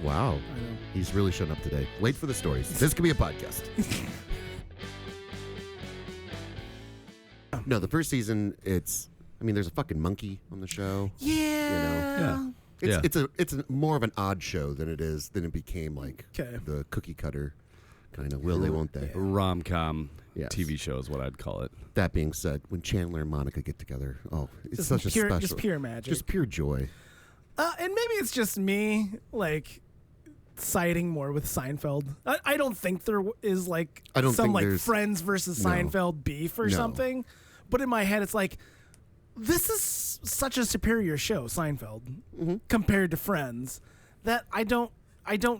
Wow. I know. He's really shown up today. Wait for the stories. This could be a podcast. No, the first season, there's a fucking monkey on the show. Yeah. It's more of an odd show than it became like the cookie cutter kind of will they, won't they? Rom-com Yes. TV show is what I'd call it. That being said, when Chandler and Monica get together, it's Just such a special. Just pure magic. Just pure joy. And maybe it's just me, like, siding more with Seinfeld. I don't think there is, like, some, like, Friends versus Seinfeld beef or something. But in my head, it's like, this is such a superior show, Seinfeld, compared to Friends, that I don't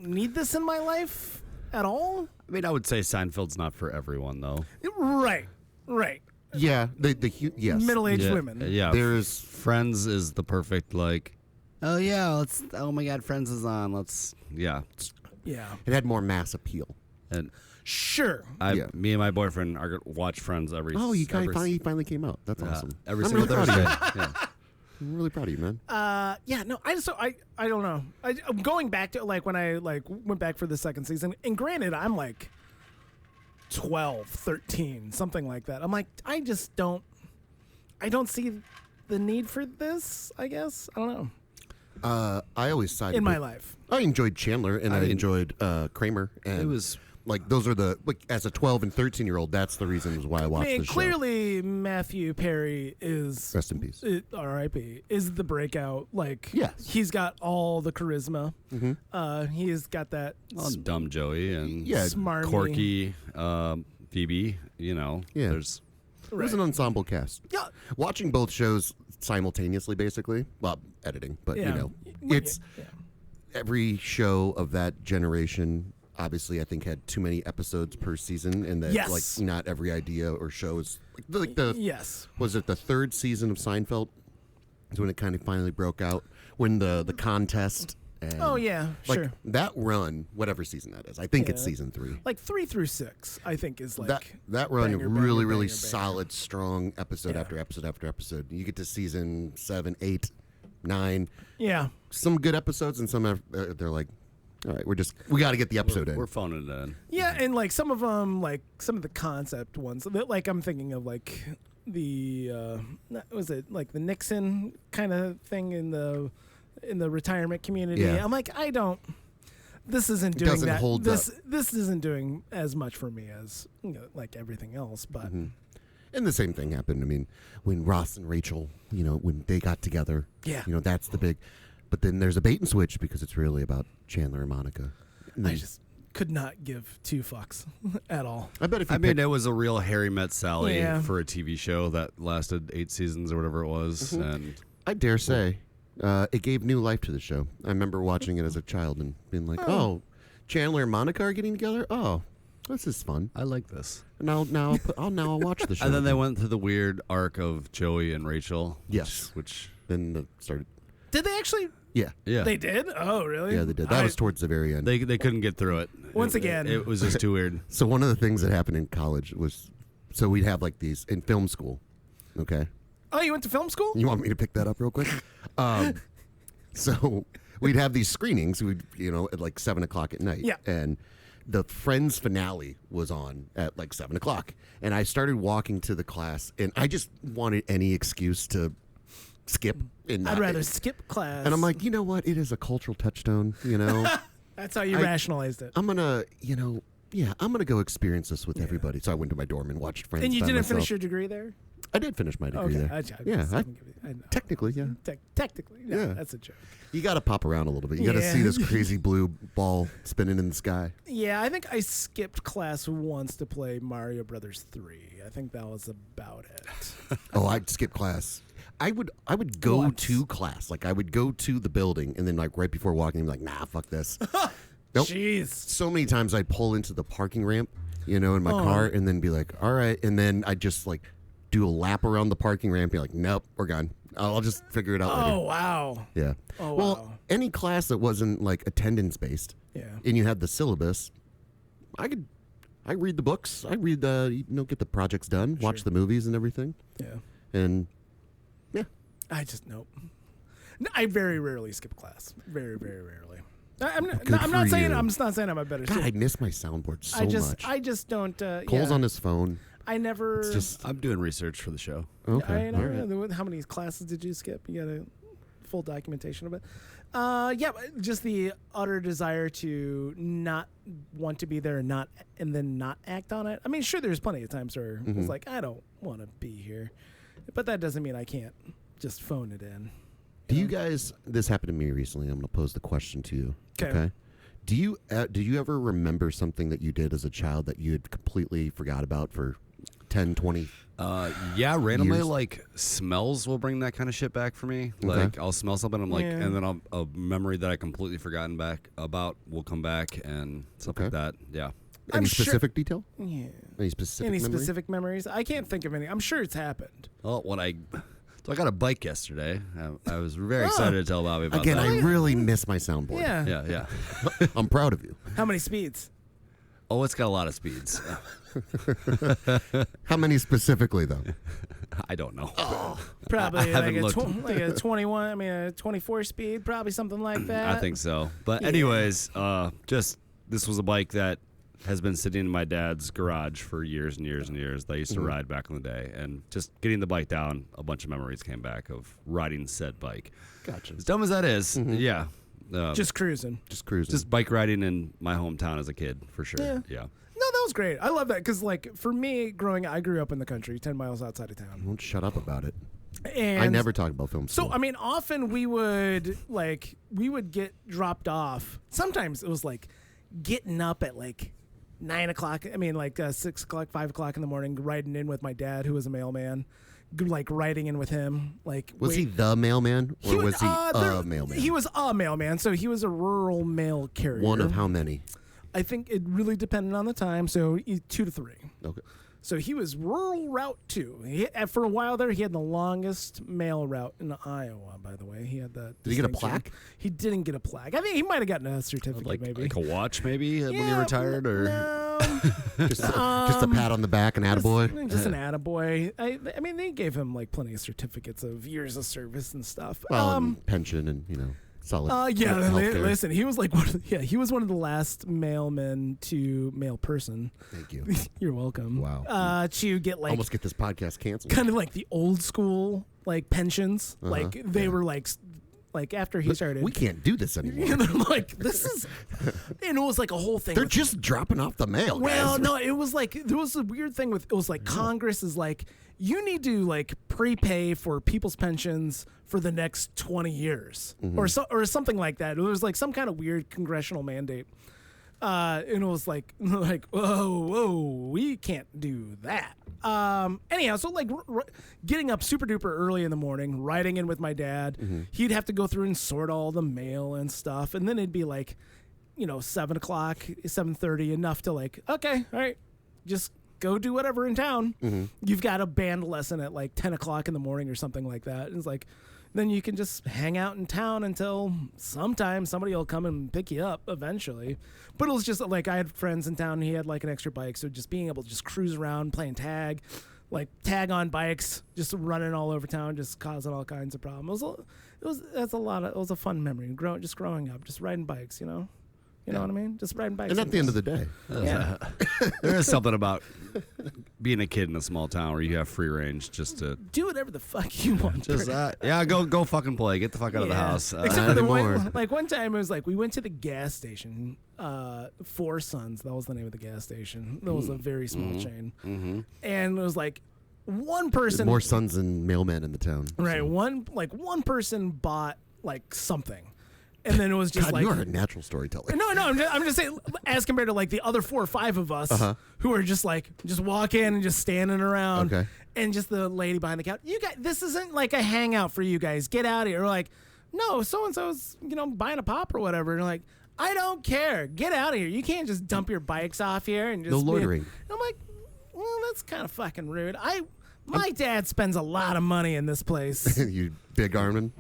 need this in my life at all. I mean, I would say Seinfeld's not for everyone, though. Right. Yeah, yes. Middle-aged women. Yeah, There's Friends is the perfect, like, oh my God, Friends is on. Yeah. It had more mass appeal. And Sure. me and my boyfriend are gonna watch Friends every. Oh, he finally came out. That's awesome. Every I'm single really proud of Thursday. you. I'm really proud of you, man. I don't know. I'm going back to, like, when I, like, went back for the second season, and granted, I'm like 12, 13, something like that. I'm like, I don't see the need for this, I guess. I don't know. I always sided In my with- life. I enjoyed Chandler and I enjoyed Kramer. And It was like those are as a 12 and 13-year-old, that's the reasons why I watched the show. Clearly Matthew Perry is Rest in peace. R.I.P. is the breakout. Like, Yes. he's got all the charisma. He's got that. Dumb Joey and Smarmy. Corky, Phoebe. You know, Yeah. there's It was an ensemble cast. Yeah. Watching both shows simultaneously, basically. Well, editing, but it's every show of that generation. Obviously, I think had too many episodes per season, and that like not every idea or show is like the Was it the third season of Seinfeld? Is when it kind of finally broke out when the contest. And sure. That run, whatever season that is, I think it's season 3. Like 3 through 6, I think is like that run banger, of really, banger, really banger. solid, strong episode after episode after episode. You get to season 7, 8, 9. Yeah. Some good episodes, and some they're like, all right, we got to get the episode in. We're phoning it in. Yeah, and like some of them, like some of the concept ones, like I'm thinking of like the was it like the Nixon kind of thing in the retirement community. Yeah. I'm like, this isn't doing doesn't that. hold this up. this isn't doing as much for me as like everything else. But And the same thing happened. I mean, when Ross and Rachel, when they got together, that's the big. But then there's a bait and switch because it's really about Chandler and Monica. And I just could not give 2 fucks at all. I bet if you it was a real Harry Met Sally Yeah. for a TV show that lasted 8 seasons or whatever it was. And I dare say, it gave new life to the show. I remember watching it as a child and being like, "Oh, Chandler and Monica are getting together. Oh, this is fun." I like this. And I'll watch the show. And then they went through the weird arc of Joey and Rachel. Yes. Which then started. Did they actually? Yeah. They did? Oh, really? Yeah, they did. That was towards the very end. they couldn't get through it. Once again. It was just too weird. So one of the things that happened in college was, so we'd have like these in film school. Okay. Oh, you went to film school? You want me to pick that up real quick? So we'd have these screenings, at like 7 o'clock at night. Yeah. And the Friends finale was on at like 7 o'clock. And I started walking to the class, and I just wanted any excuse to skip. I'd rather skip class. And I'm like, you know what? It is a cultural touchstone, That's how you rationalized it. I'm going to, I'm going to go experience this with everybody. So I went to my dorm and watched Friends. And you by didn't myself. finish your degree there? I did finish my degree there. I know. Technically, yeah. Technically, no, Yeah. that's a joke. You got to pop around a little bit. You got to see this crazy blue ball spinning in the sky. Yeah, I think I skipped class once to play Mario Brothers 3. I think that was about it. Oh, I'd skip class. I would go to class. Like I would go to the building, and then like right before walking, I'm like, nah, fuck this. Nope. Jeez. So many times I'd pull into the parking ramp, in my car, and then be like, all right, and then I'd just like do a lap around the parking ramp, be like, nope, we're gone. I'll just figure it out later. Oh, wow. Yeah. Oh, well, wow. any class that wasn't like attendance based, and you had the syllabus, I read the books. I read get the projects done, watch the movies and everything. Yeah. And I just, nope. No, I very rarely skip class. Very, very rarely. I'm not saying I'm a better God, I miss my soundboard so much. I just don't. Cole's on his phone. I never. I'm doing research for the show. Okay. How many classes did you skip? You got a full documentation of it. Just the utter desire to not want to be there and then not act on it. I mean, sure, there's plenty of times where it's like, I don't want to be here, but that doesn't mean I can't just phone it in. Do you guys? This happened to me recently. I'm going to pose the question to you. Okay. Do you ever remember something that you did as a child that you had completely forgot about for 10, 20? Randomly, years? like smells will bring that kind of shit back for me. Okay. Like I'll smell something, I'm like, and then a memory that I completely forgotten back about will come back and stuff like that. Yeah. Any specific detail? Yeah. Any specific memories? I can't think of any. I'm sure it's happened. Well, So I got a bike yesterday. I was very excited to tell Bobby about that. Again, I really miss my soundboard. Yeah. I'm proud of you. How many speeds? Oh, it's got a lot of speeds. How many specifically, though? I don't know. Probably like a 21, a 24 speed, probably something like that. I think so. But anyways, this was a bike that has been sitting in my dad's garage for years and years and years that I used to ride back in the day. And just getting the bike down, a bunch of memories came back of riding said bike. Gotcha. As dumb as that is, yeah. Just cruising. Just bike riding in my hometown as a kid, for sure. Yeah. No, that was great. I love that because, like, for me, I grew up in the country, 10 miles outside of town. Won't shut up about it. And I never talk about film school. So, often we would get dropped off. Sometimes it was, like, getting up at, like, 9 o'clock. 6 o'clock, 5 o'clock in the morning, riding in with my dad, who was a mailman. Like riding in with him, was he the mailman or was he a mailman? He was a mailman, so he was a rural mail carrier. One of how many? I think it really depended on the time, so 2 to 3. Okay. So he was rural route 2. For a while there, he had the longest mail route in Iowa. By the way, he had that. Did he get a plaque? He didn't get a plaque. I mean, he might have gotten a certificate, maybe like a watch, maybe when he retired, or no. just a pat on the back, an attaboy. Just an attaboy. I mean, they gave him like plenty of certificates of years of service and stuff. Well, and pension and solid. Listen, he was he was one of the last mailmen to mail person. Thank you. You're welcome. Wow. To get like almost get this podcast canceled. Kind of like the old school like pensions. Like they were like after he started. We can't do this anymore. They're like, this is, and it was like a whole thing. They're just dropping off the mail. Well, guys. No, it was like there was a weird thing with it was like Congress is like, you need to like prepay for people's pensions for the next 20 years or something like that. It was like some kind of weird congressional mandate. And it was like, whoa, we can't do that. Anyhow, so like getting up super duper early in the morning, riding in with my dad, he'd have to go through and sort all the mail and stuff. And then it'd be like, 7 o'clock, 7:30, enough to like, okay, all right, just go do whatever in town. You've got a band lesson at like 10 o'clock in the morning or something like that. And it's like, then you can just hang out in town until sometime somebody will come and pick you up eventually. But it was just like I had friends in town and he had like an extra bike. So just being able to just cruise around playing tag, like tag on bikes, just running all over town, just causing all kinds of problems. It was a fun memory. Growing up, just riding bikes, You know what I mean? Just riding bikes. And at the end of the day. There is something about being a kid in a small town where you have free range just to do whatever the fuck you want. Just go fucking play. Get the fuck out of the house. Except for the one time it was like we went to the gas station. Four Sons, that was the name of the gas station. That was a very small chain. And it was like one person. More sons than mailmen in the town. Right. So. One person bought like something. And then it was just God, you're a natural storyteller. No, I'm just saying, as compared to like the other 4 or 5 of us who are just walk in and just standing around, and just the lady behind the counter. You guys, this isn't like a hangout for you guys. Get out of here. We're like, no, so and so's buying a pop or whatever. And like, I don't care. Get out of here. You can't just dump your bikes off here and just no loitering. I'm like, well, that's kind of fucking rude. My dad spends a lot of money in this place. You big armed him?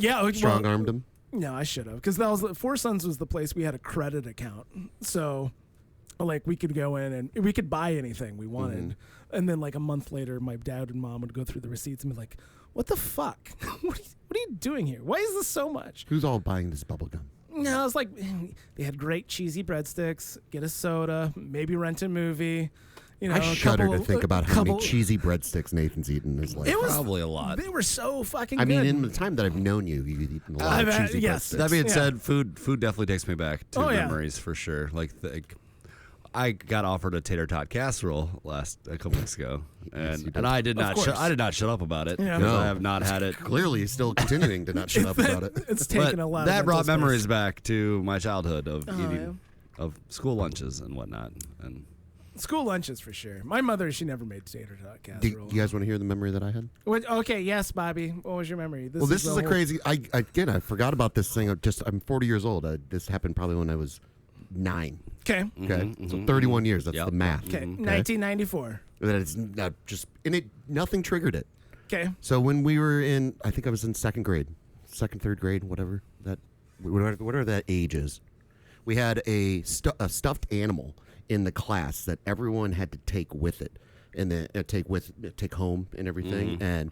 Yeah, strong armed him. No, I should have, because that was Four Sons was the place we had a credit account, so like we could go in and we could buy anything we wanted, and then like a month later, my dad and mom would go through the receipts and be like, "What the fuck? What are you doing here? Why is this so much?" Who's all buying this bubble gum? No, it's like they had great cheesy breadsticks, get a soda, maybe rent a movie. You know, I shudder to think about how many cheesy breadsticks Nathan's eaten in his life. It was probably a lot. They were so fucking good. I mean, in the time that I've known you, you've eaten a lot of cheesy breadsticks. That being said, food definitely takes me back to memories for sure. Like I got offered a tater tot casserole a couple weeks ago, and I did not shut up about it because I have not had it. Clearly, still continuing to not shut up about it. It's taken a lot. That brought memories back to my childhood of eating of school lunches and whatnot. And school lunches for sure. My mother, she never made tater tot casserole. Do you guys want to hear the memory that I had? Okay, yes, Bobby. What was your memory? This is a crazy. I forgot about this thing. I'm 40 years old. This happened probably when I was 9. Okay. So 31 years. That's the math. Okay. 1994. That it's not nothing triggered it. Okay. So when we were in, I think I was in third grade, whatever that age is. We had a stuffed animal in the class that everyone had to take with it, and then take home and everything, and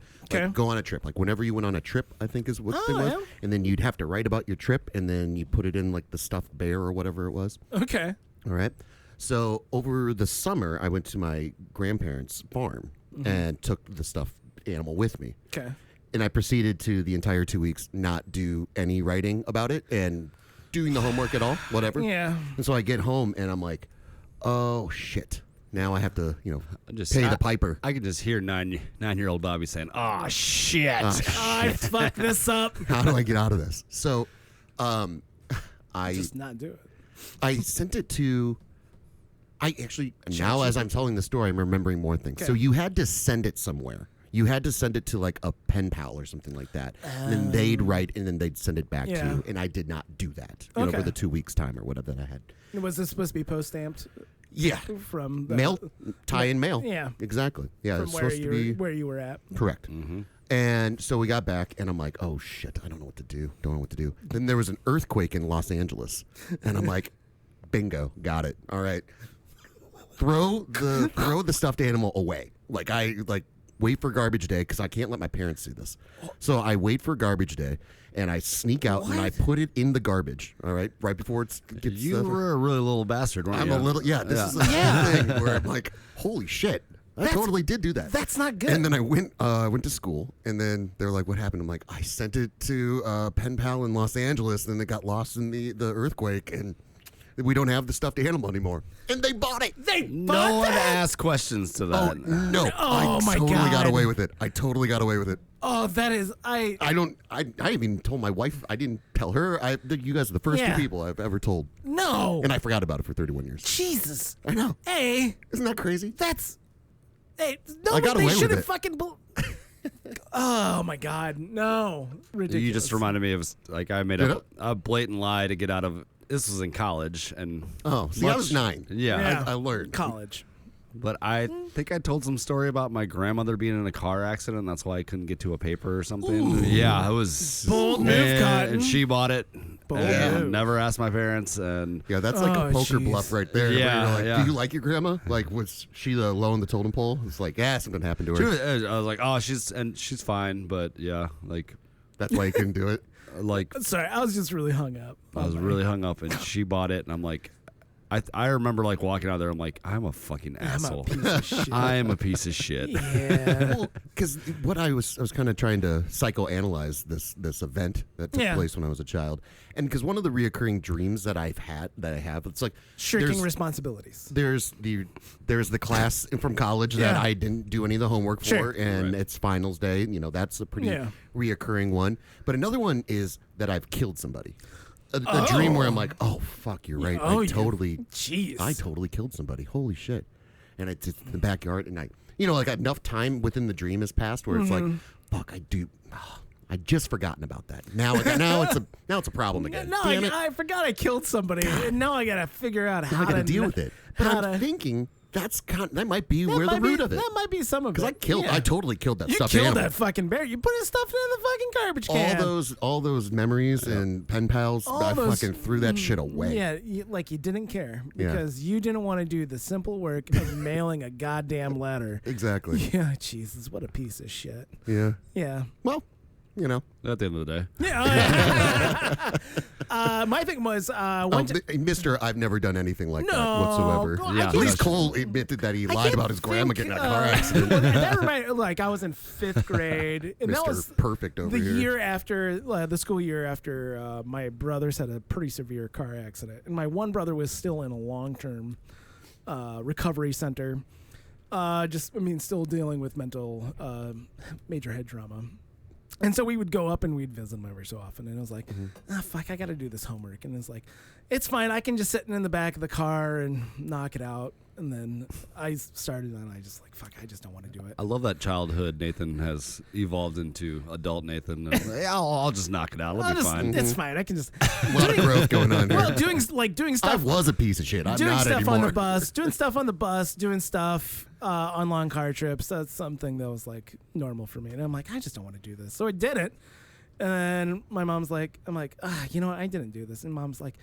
go on a trip. Like whenever you went on a trip, I think is what it was. Yeah. And then you'd have to write about your trip, and then you put it in like the stuffed bear or whatever it was. Okay. All right. So over the summer, I went to my grandparents' farm and took the stuffed animal with me. Okay. And I proceeded to the entire 2 weeks not do any writing about it and doing the homework at all, whatever. Yeah. And so I get home and I'm like, oh shit. Now I have to, pay the piper. I could just hear 9-year-old Bobby saying, "Oh shit, I fucked this up. How do I get out of this?" So, I just not do it. I sent it to. I actually now, as I'm telling the story, I'm remembering more things. Okay. So you had to send it somewhere. You had to send it to like a pen pal or something like that. And then they'd write and then they'd send it back to you. And I did not do that over the 2 weeks time or whatever that I had. Was this supposed to be post stamped? Yeah. From the mail, tie-in mail. Yeah. Exactly. Yeah. From where you were at. Correct. Mm-hmm. And so we got back, and I'm like, oh shit, I don't know what to do. Then there was an earthquake in Los Angeles, and I'm like, bingo, got it. All right. Throw the stuffed animal away. Wait for garbage day because I can't let my parents see this. So I wait for garbage day, and I sneak out and I put it in the garbage. All right, right before it gets. You were a really little bastard, weren't you? I'm a little. Yeah, this is a thing where I'm like, holy shit. I totally did do that. That's not good. And then I went to school, and then they're like, what happened? I'm like, I sent it to a pen pal in Los Angeles, and it got lost in the earthquake, and we don't have the stuffed animal anymore. And they bought it. No one asked questions to that. Oh, no. I totally got away with it. Oh, that is, I even told my wife. I didn't tell her. You guys are the first 2 people I've ever told. No. And I forgot about it for 31 years. Jesus. I know. Hey. Isn't that crazy? I got away with it. Fucking oh my God, no, ridiculous. You just reminded me of I made a blatant lie to get out of. This was in college, and I was 9. Yeah. I learned college. But I think I told some story about my grandmother being in a car accident. That's why I couldn't get to a paper or something. Ooh. Yeah, it was bold move, Cotton. And she bought it. And never asked my parents. And that's like a poker bluff right there. Yeah, you're like, do you like your grandma? Like, was she the low on the totem pole? It's like, something happened to her. I was like, oh, she's fine, but that's why you couldn't do it. Sorry, I was just really hung up. I was really hung up, and she bought it, and I'm like. I remember walking out there. I'm like, I'm a fucking asshole. I am a piece of shit. Yeah. Because what I was kind of trying to psychoanalyze this event that took place when I was a child, and because one of the reoccurring dreams that I have, it's like shirking responsibilities. There's the class from college that I didn't do any of the homework for, and it's finals day. That's a pretty reoccurring one. But another one is that I've killed somebody. A dream where I'm like, oh fuck, you're right. I totally killed somebody. Holy shit! And it's in the backyard, and enough time within the dream has passed where it's like, fuck, I just forgotten about that. Now it's a problem again. No, I forgot I killed somebody, and now I gotta figure out how to deal with it. But I'm thinking. That might be where the root of it. That might be some of it. Because I totally killed that stuffed animal. You killed that fucking bear. You put his stuff in the fucking garbage can. All those memories and pen pals, I fucking threw that shit away. Yeah, you didn't care because you didn't want to do the simple work of mailing a goddamn letter. Exactly. Yeah, Jesus, what a piece of shit. Yeah. Yeah. Well, At the end of the day. Yeah. My thing was, Mister, I've never done anything like that whatsoever. Yeah. At least Cole admitted that he lied about his grandma getting in a car accident. That reminded, I was in 5th grade, and that was perfect over the here. year after the school year after my brothers had a pretty severe car accident, and my one brother was still in a long-term recovery center. Still dealing with mental major head trauma. And so we would go up and we'd visit him every so often. And it was like, fuck, I got to do this homework. And it's like, it's fine. I can just sit in the back of the car and knock it out. And then I started and I just fuck, I just don't want to do it. I love that childhood Nathan has evolved into adult Nathan. And, I'll just knock it out. It'll be fine. It's fine. I can just. A lot of growth going on here. Well, doing stuff. I was a piece of shit. I'm doing not stuff anymore. on the bus, doing stuff on the bus, doing stuff on long car trips. That's something that was normal for me. And I'm like, I just don't want to do this. So I did it. And my mom's like, I'm like, you know what? I didn't do this. And mom's like,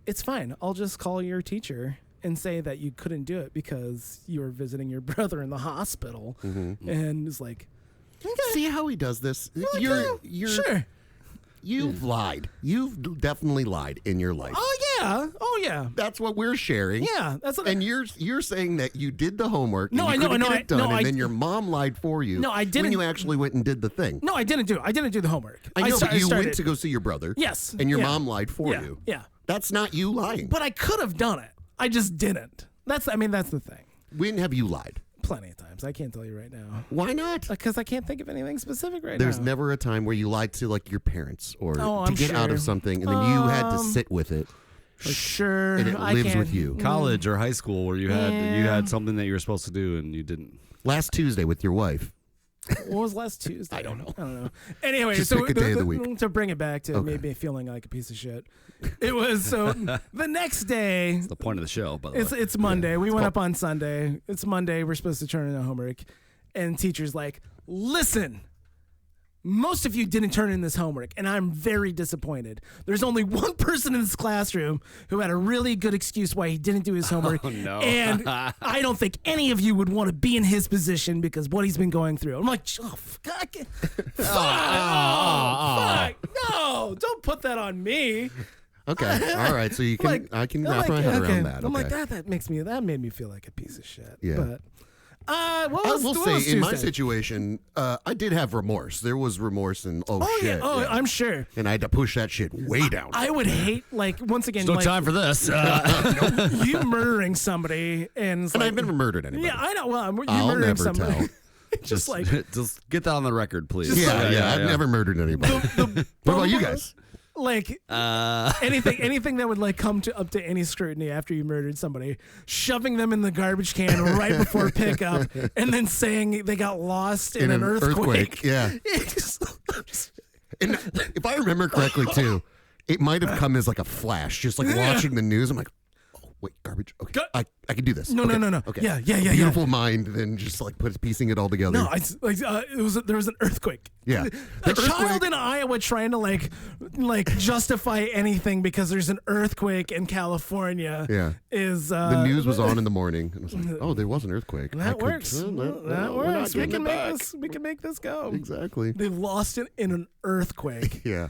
it's fine. I'll just call your teacher and say that you couldn't do it because you were visiting your brother in the hospital. Mm-hmm. And it's like, okay. See how he does this? You're sure. You've lied. You've definitely lied in your life. Oh yeah. That's what we're sharing. Yeah, that's what. And you're saying that you did the homework. No, and you couldn't get it done, and then your didn't. mom lied for you. No, I didn't. When you actually went and did the thing. No, I didn't do the homework. I know, but you went to go see your brother. Yes. And your mom lied for you. Yeah. That's not you lying. But I could have done it. I just didn't. That's the thing. When have you lied? Plenty of times. I can't tell you right now. Why not? Because I can't think of anything specific right now. There's never a time where you lied to your parents or to get out of something, and then you had to sit with it. Sure. And it lives with you. College or high school where you had something that you were supposed to do and you didn't. Last Tuesday with your wife. What was last Tuesday? I don't know. Anyway, just so pick a day of the week. To bring it back to me feeling like a piece of shit. It was the next day. That's the point of the show, by the way. It's Monday. We went up on Sunday. It's Monday. We're supposed to turn in a homework. And teacher's like, listen, most of you didn't turn in this homework, and I'm very disappointed. There's only one person in this classroom who had a really good excuse why he didn't do his homework. Oh, no. And I don't think any of you would want to be in his position because what he's been going through. I'm like, fuck. No, don't put that on me. Okay, all right. So you can, I can wrap my head around that. I'm like, that made me feel like a piece of shit. Yeah. But I will say, in my situation, I did have remorse. There was remorse and shit. Yeah. I'm sure. And I had to push that shit way down. I would hate, once again, no time for this. You murdering somebody and I've never murdered anybody. Yeah, I know. Well, you I'll murdering never somebody. tell. just get that on the record, please. Yeah. I've never murdered anybody. What about you guys? Anything that would come up to any scrutiny after you murdered somebody, shoving them in the garbage can right before pickup, and then saying they got lost in an earthquake. Yeah. And if I remember correctly, too, it might have come as a flash, just watching the news. I'm like, oh, wait, garbage. Okay, I can do this. No. Okay. Yeah. Beautiful mind, then just piecing it all together. No, there was an earthquake. Yeah. A child in Iowa trying to justify anything because there's an earthquake in California. Yeah. Is the news was on in the morning, and I was like, oh, there was an earthquake. That works. That works. We can make this go. Exactly. They lost it in an earthquake. Yeah.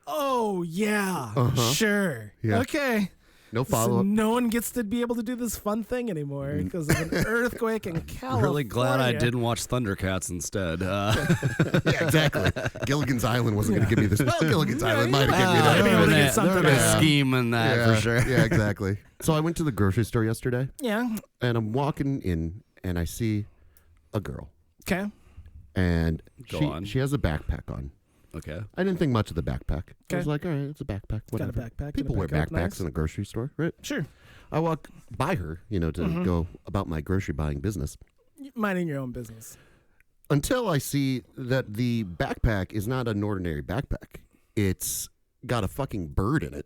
Oh yeah. Sure. Yeah. Okay. No follow-up. So no one gets to be able to do this fun thing anymore because of an earthquake in California. Really glad I didn't watch Thundercats instead. Yeah, exactly. Gilligan's Island wasn't going to give me this. Well, Gilligan's Island might have given me that. There would a scheme in that for sure. Yeah, exactly. So I went to the grocery store yesterday. Yeah. And I'm walking in, and I see a girl. Okay. And she has a backpack on. Okay. I didn't think much of the backpack. Okay. I was like, all right, it's a backpack. Whatever. Got a backpack. People wear backpacks in a grocery store, right? Sure. I walk by her, to go about my grocery buying business. Minding your own business. Until I see that the backpack is not an ordinary backpack. It's got a fucking bird in it.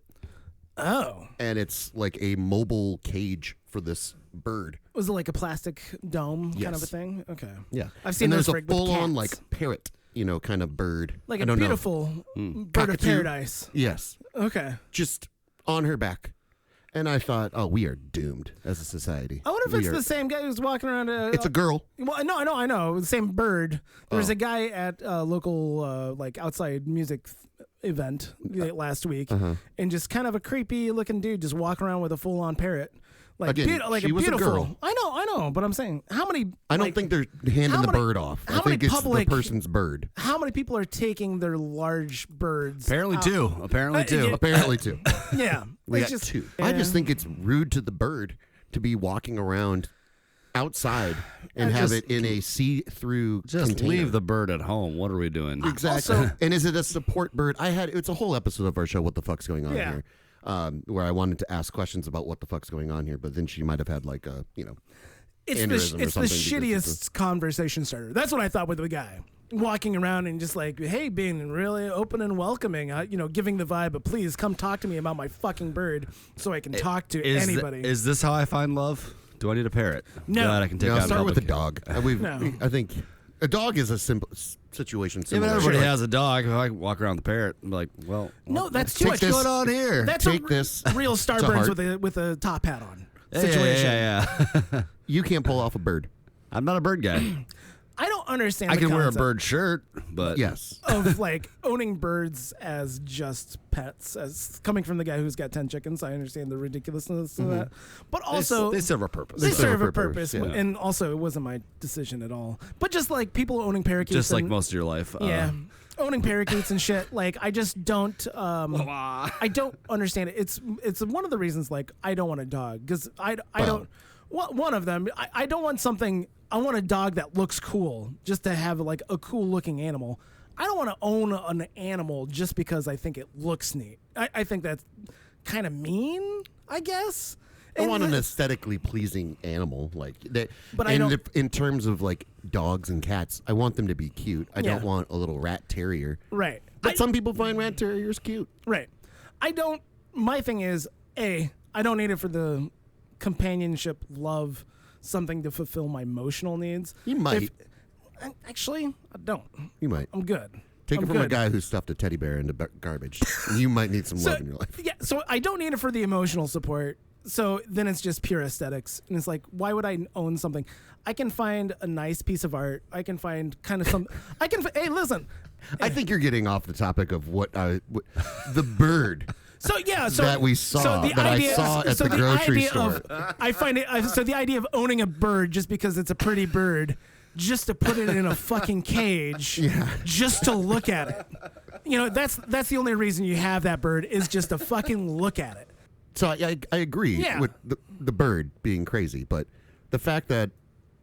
Oh. And it's like a mobile cage for this bird. Was it like a plastic dome kind of a thing? Okay. Yeah. I've seen and those there's a full-on parrot, kind of bird. Like a beautiful bird of paradise. Yes. Okay. Just on her back. And I thought, oh, we are doomed as a society. I wonder if it's the same guy who's walking around. It's a girl. Well, no, I know. The same bird. There was a guy at a local, outside music event last week, and just kind of a creepy looking dude just walking around with a full on parrot. Again, she was beautiful. a girl. I know, but I'm saying how many? I don't think they're handing the bird off. I think it's the person's bird. How many people are taking their large birds? Apparently two. Apparently two. Yeah, We got two. I just think it's rude to the bird to be walking around outside and have it in a see-through container. Leave the bird at home. What are we doing? Exactly. And is it a support bird? It's a whole episode of our show, What the Fuck's Going On Here? Where I wanted to ask questions about what the fuck's going on here, but then she might have had like a, it's the shittiest conversation starter. That's what I thought with the guy walking around and just like, hey, being really open and welcoming, giving the vibe, but please come talk to me about my fucking bird so I can talk to anybody. Is this how I find love? Do I need a parrot? No. God, I can take out start with a dog. No. I think a dog is a simple situation. Yeah, but everybody has a dog. If I walk around the parrot, I'm like, well, no, that's too much going on here. That's this. Real Starburns with a top hat on situation. Yeah. You can't pull off a bird. I'm not a bird guy. I don't understand. I can wear a bird shirt, but yes, of like owning birds as just pets. As coming from the guy who's got 10 chickens, I understand the ridiculousness of that. But also, they serve a purpose. They serve a purpose, yeah. and also it wasn't my decision at all. But just like people owning parakeets, just like most of your life, owning parakeets and shit. Like I just don't. I don't understand it. It's one of the reasons like I don't want a dog because I don't. One of them. I don't want something. I want a dog that looks cool, just to have like a cool looking animal. I don't want to own an animal just because I think it looks neat. I think that's kind of mean, I guess. I want an aesthetically pleasing animal, like that. But in terms of like dogs and cats, I want them to be cute. I don't want a little rat terrier. Right. But some people find rat terriers cute. Right. I don't. My thing is, I don't need it for the companionship, love, something to fulfill my emotional needs. You might. Actually, I don't. You might. I'm good. Take it from a guy who stuffed a teddy bear into garbage. You might need some love in your life. Yeah, so I don't need it for the emotional support. So then it's just pure aesthetics. And it's like, why would I own something? I can find a nice piece of art. I can find kind of some... hey, listen. I think you're getting off the topic of the bird. That we saw, I saw at the grocery store. I find it. So the idea of owning a bird just because it's a pretty bird, just to put it in a fucking cage, just to look at it. That's the only reason you have that bird is just to fucking look at it. So I agree with the bird being crazy, but the fact that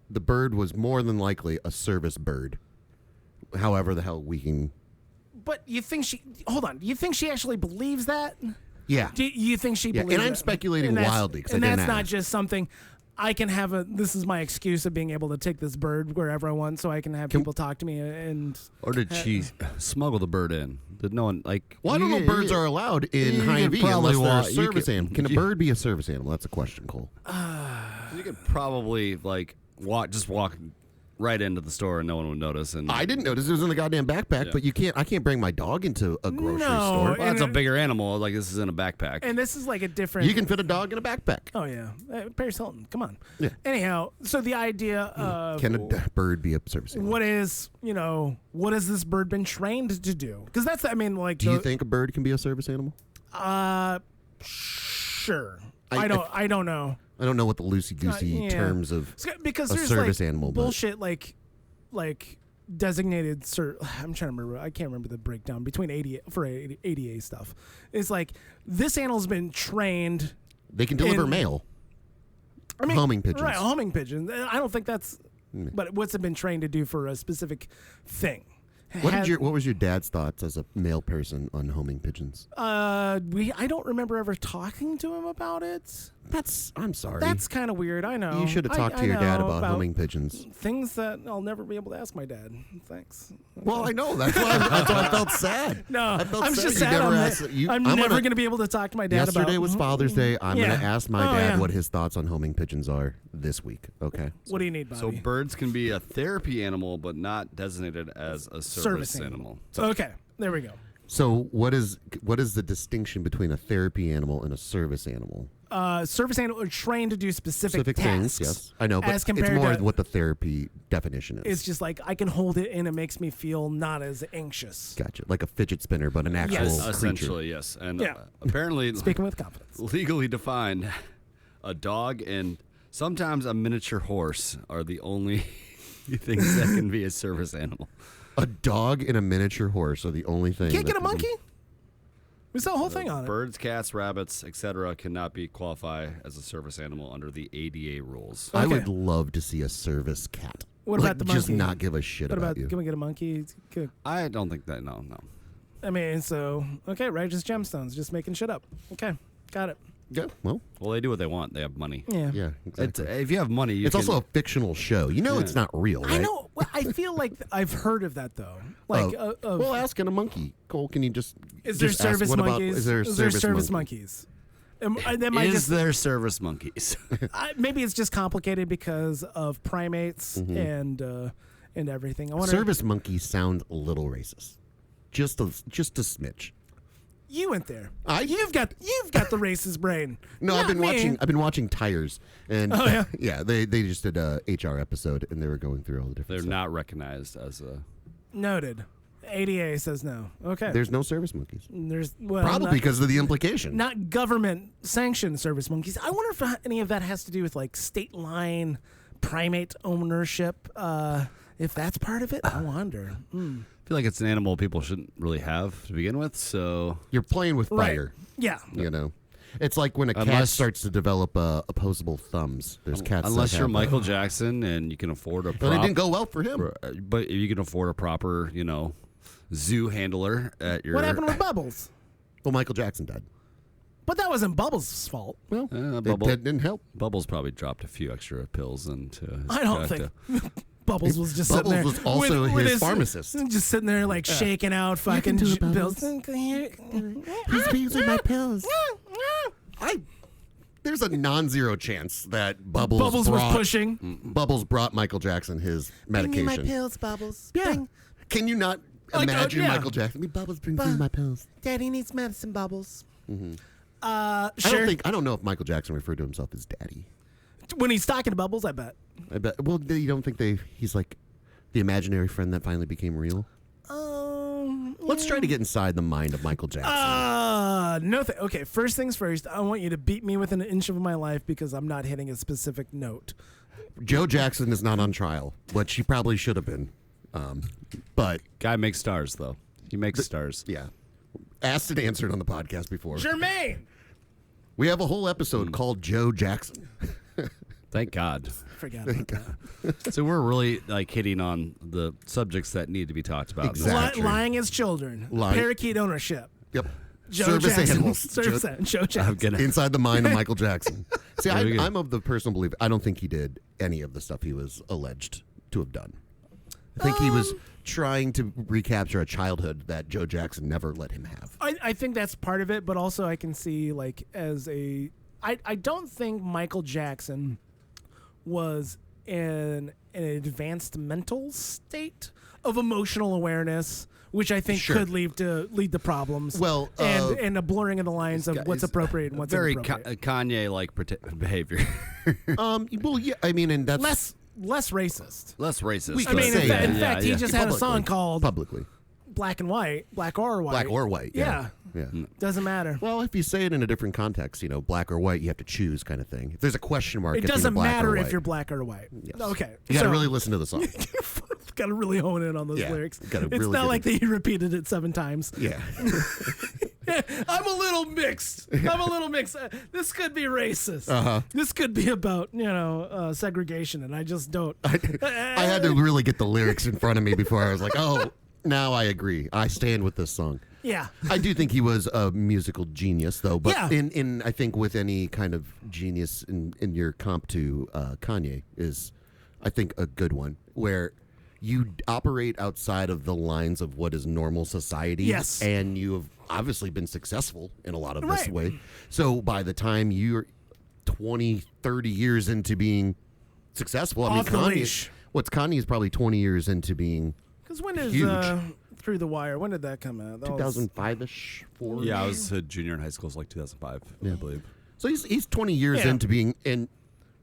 the bird was more than likely a service bird, however the hell we can. But you think she... Hold on. You think she actually believes that? Yeah. Do you think she believes and I'm that? speculating wildly because I didn't And that's ask. not just something... I can have this is my excuse of being able to take this bird wherever I want so I can have people talk to me and... Or did she smuggle the bird in? Did no one, like... Well, I don't know if birds are allowed in Hy-Vee unless they're a service animal. Can a bird be a service animal? That's a question, Cole. You could probably, like, walk right into the store and no one would notice. And I didn't notice it was in the goddamn backpack, but I can't bring my dog into a grocery store. Well, that's a bigger animal. Like, this is in a backpack. And this is like a different... You can fit a dog in a backpack. Oh, yeah. Paris Hilton, come on. Yeah. Anyhow, so the idea of... Can a bird be a service animal? What has this bird been trained to do? Because that's, Do you think a bird can be a service animal? Sure. I don't know. I don't know what the loosey-goosey terms of because a there's service like animal. Bullshit like designated. I'm trying to remember. I can't remember the breakdown between ADA stuff. It's like this animal's been trained. They can deliver mail. Homing pigeons. Right, homing pigeons. I don't think that's. But what's it been trained to do for a specific thing? What was your dad's thoughts as a male person on homing pigeons? I don't remember ever talking to him about it. I'm sorry. That's kind of weird. I know. You should have talked to your dad about homing pigeons. Things that I'll never be able to ask my dad. Thanks. Well, I know. That's why I felt sad. No, I'm sad. just sad. I'm never going to be able to talk to my dad about. Yesterday was Father's Day. I'm going to ask my dad what his thoughts on homing pigeons are this week. Okay. What do you need, Bobby? So birds can be a therapy animal, but not designated as a service animal. Okay, there we go. So what is the distinction between a therapy animal and a service animal? Service animals are trained to do specific tasks. Things, yes. I know, but it's more what the therapy definition is. It's just like I can hold it and it makes me feel not as anxious. Gotcha. Like a fidget spinner, but an actual creature. Essentially, yes. And apparently, speaking with confidence, legally defined, a dog and sometimes a miniature horse are the only things that can be a service animal. A dog and a miniature horse are the only thing. Can't get a monkey? There's that whole thing on it. Birds, cats, rabbits, etc. cannot qualify as a service animal under the ADA rules. I would love to see a service cat. What about the monkey? Just not give a shit about you. Can we get a monkey? I don't think that. No. I mean, righteous gemstones, just making shit up. Okay, got it. Yeah, well, they do what they want. They have money. Yeah, exactly. If you have money, it's also a fictional show. It's not real, right? I know. I feel like I've heard of that though. Like, well, asking a monkey, Cole. Can you just? Is there service monkeys? Is there service monkeys? Is there service monkeys? Maybe it's just complicated because of primates and everything. I wonder. Service monkeys sound a little racist, just a smidge. You went there. You've got the racist brain. No, I've been watching Tires, and they just did a HR episode, and they were going through all the different. They're stuff. not recognized as a. Noted. ADA says no. Okay. There's no service monkeys. Probably because of the implication. Not government sanctioned service monkeys. I wonder if any of that has to do with like state line primate ownership. If that's part of it, I wonder. I feel like it's an animal people shouldn't really have to begin with. So you're playing with fire. Yeah. It's like when a cat starts to develop opposable thumbs. There's cats. Unless you're Micheal Jackson and you can afford a. But it didn't go well for him. But you can afford a proper, zoo handler at your. What happened with Bubbles? Well, Micheal Jackson died. But that wasn't Bubbles' fault. Well, that didn't help. Bubbles probably dropped a few extra pills into his I don't think. Bubbles was just Bubbles sitting there. was also his pharmacist. Just sitting there like shaking out fucking pills. He's using my pills. There's a non-zero chance that Bubbles was pushing. Bubbles brought Micheal Jackson his medication. Bring me my pills, Bubbles. Yeah. Can you not imagine Micheal Jackson? Bubbles brings me my pills. Daddy needs medicine, Bubbles. Mm-hmm. Sure. I don't know if Micheal Jackson referred to himself as daddy. When he's talking to Bubbles, I bet. Well, you don't think he's like the imaginary friend that finally became real? Let's try to get inside the mind of Micheal Jackson. No. Okay, first things first. I want you to beat me within an inch of my life because I'm not hitting a specific note. Joe Jackson is not on trial, but she probably should have been. But guy makes stars, though. He makes stars. Yeah. Asked and answered on the podcast before. Jermaine! We have a whole episode called Joe Jackson. Thank God. Forgot about that. So we're really hitting on the subjects that need to be talked about. Exactly. Lying as children. Parakeet ownership. Yep. Joe Service Jackson. animals. Joe Jackson. Inside the mind of Micheal Jackson. See, I'm of the personal belief, I don't think he did any of the stuff he was alleged to have done. I think he was trying to recapture a childhood that Joe Jackson never let him have. I think that's part of it, but also I can see I don't think Micheal Jackson was in an advanced mental state of emotional awareness, which I think could lead to problems. Well, and a blurring of the lines of what's appropriate and what's inappropriate. Very Kanye-like behavior. Well, yeah, I mean, and that's less racist. Less racist. We can say that. In fact, he just had a song called publicly. Black and White, Black or White. Black or White, yeah. Doesn't matter. Well, if you say it in a different context, black or white, you have to choose kind of thing. If there's a question mark, it doesn't matter if you're black or white. Yes. Okay. You got to really listen to the song. Got to really hone in on those lyrics. It's not like they repeated it 7 times. Yeah. I'm a little mixed. This could be racist. This could be about, segregation, and I just don't. I had to really get the lyrics in front of me before I was like, oh, now I agree. I stand with this song. Yeah. I do think he was a musical genius, though. But in I think with any kind of genius in your comp to Kanye is, I think, a good one, where you operate outside of the lines of what is normal society. Yes. And you have obviously been successful in a lot of this way. So by the time you're 20, 30 years into being successful, I mean, Kanye is probably 20 years into being because when is huge. Through the Wire. When did that come out? 2005-ish. Yeah, I was a junior in high school. It was like 2005, I believe. So he's 20 years into being, and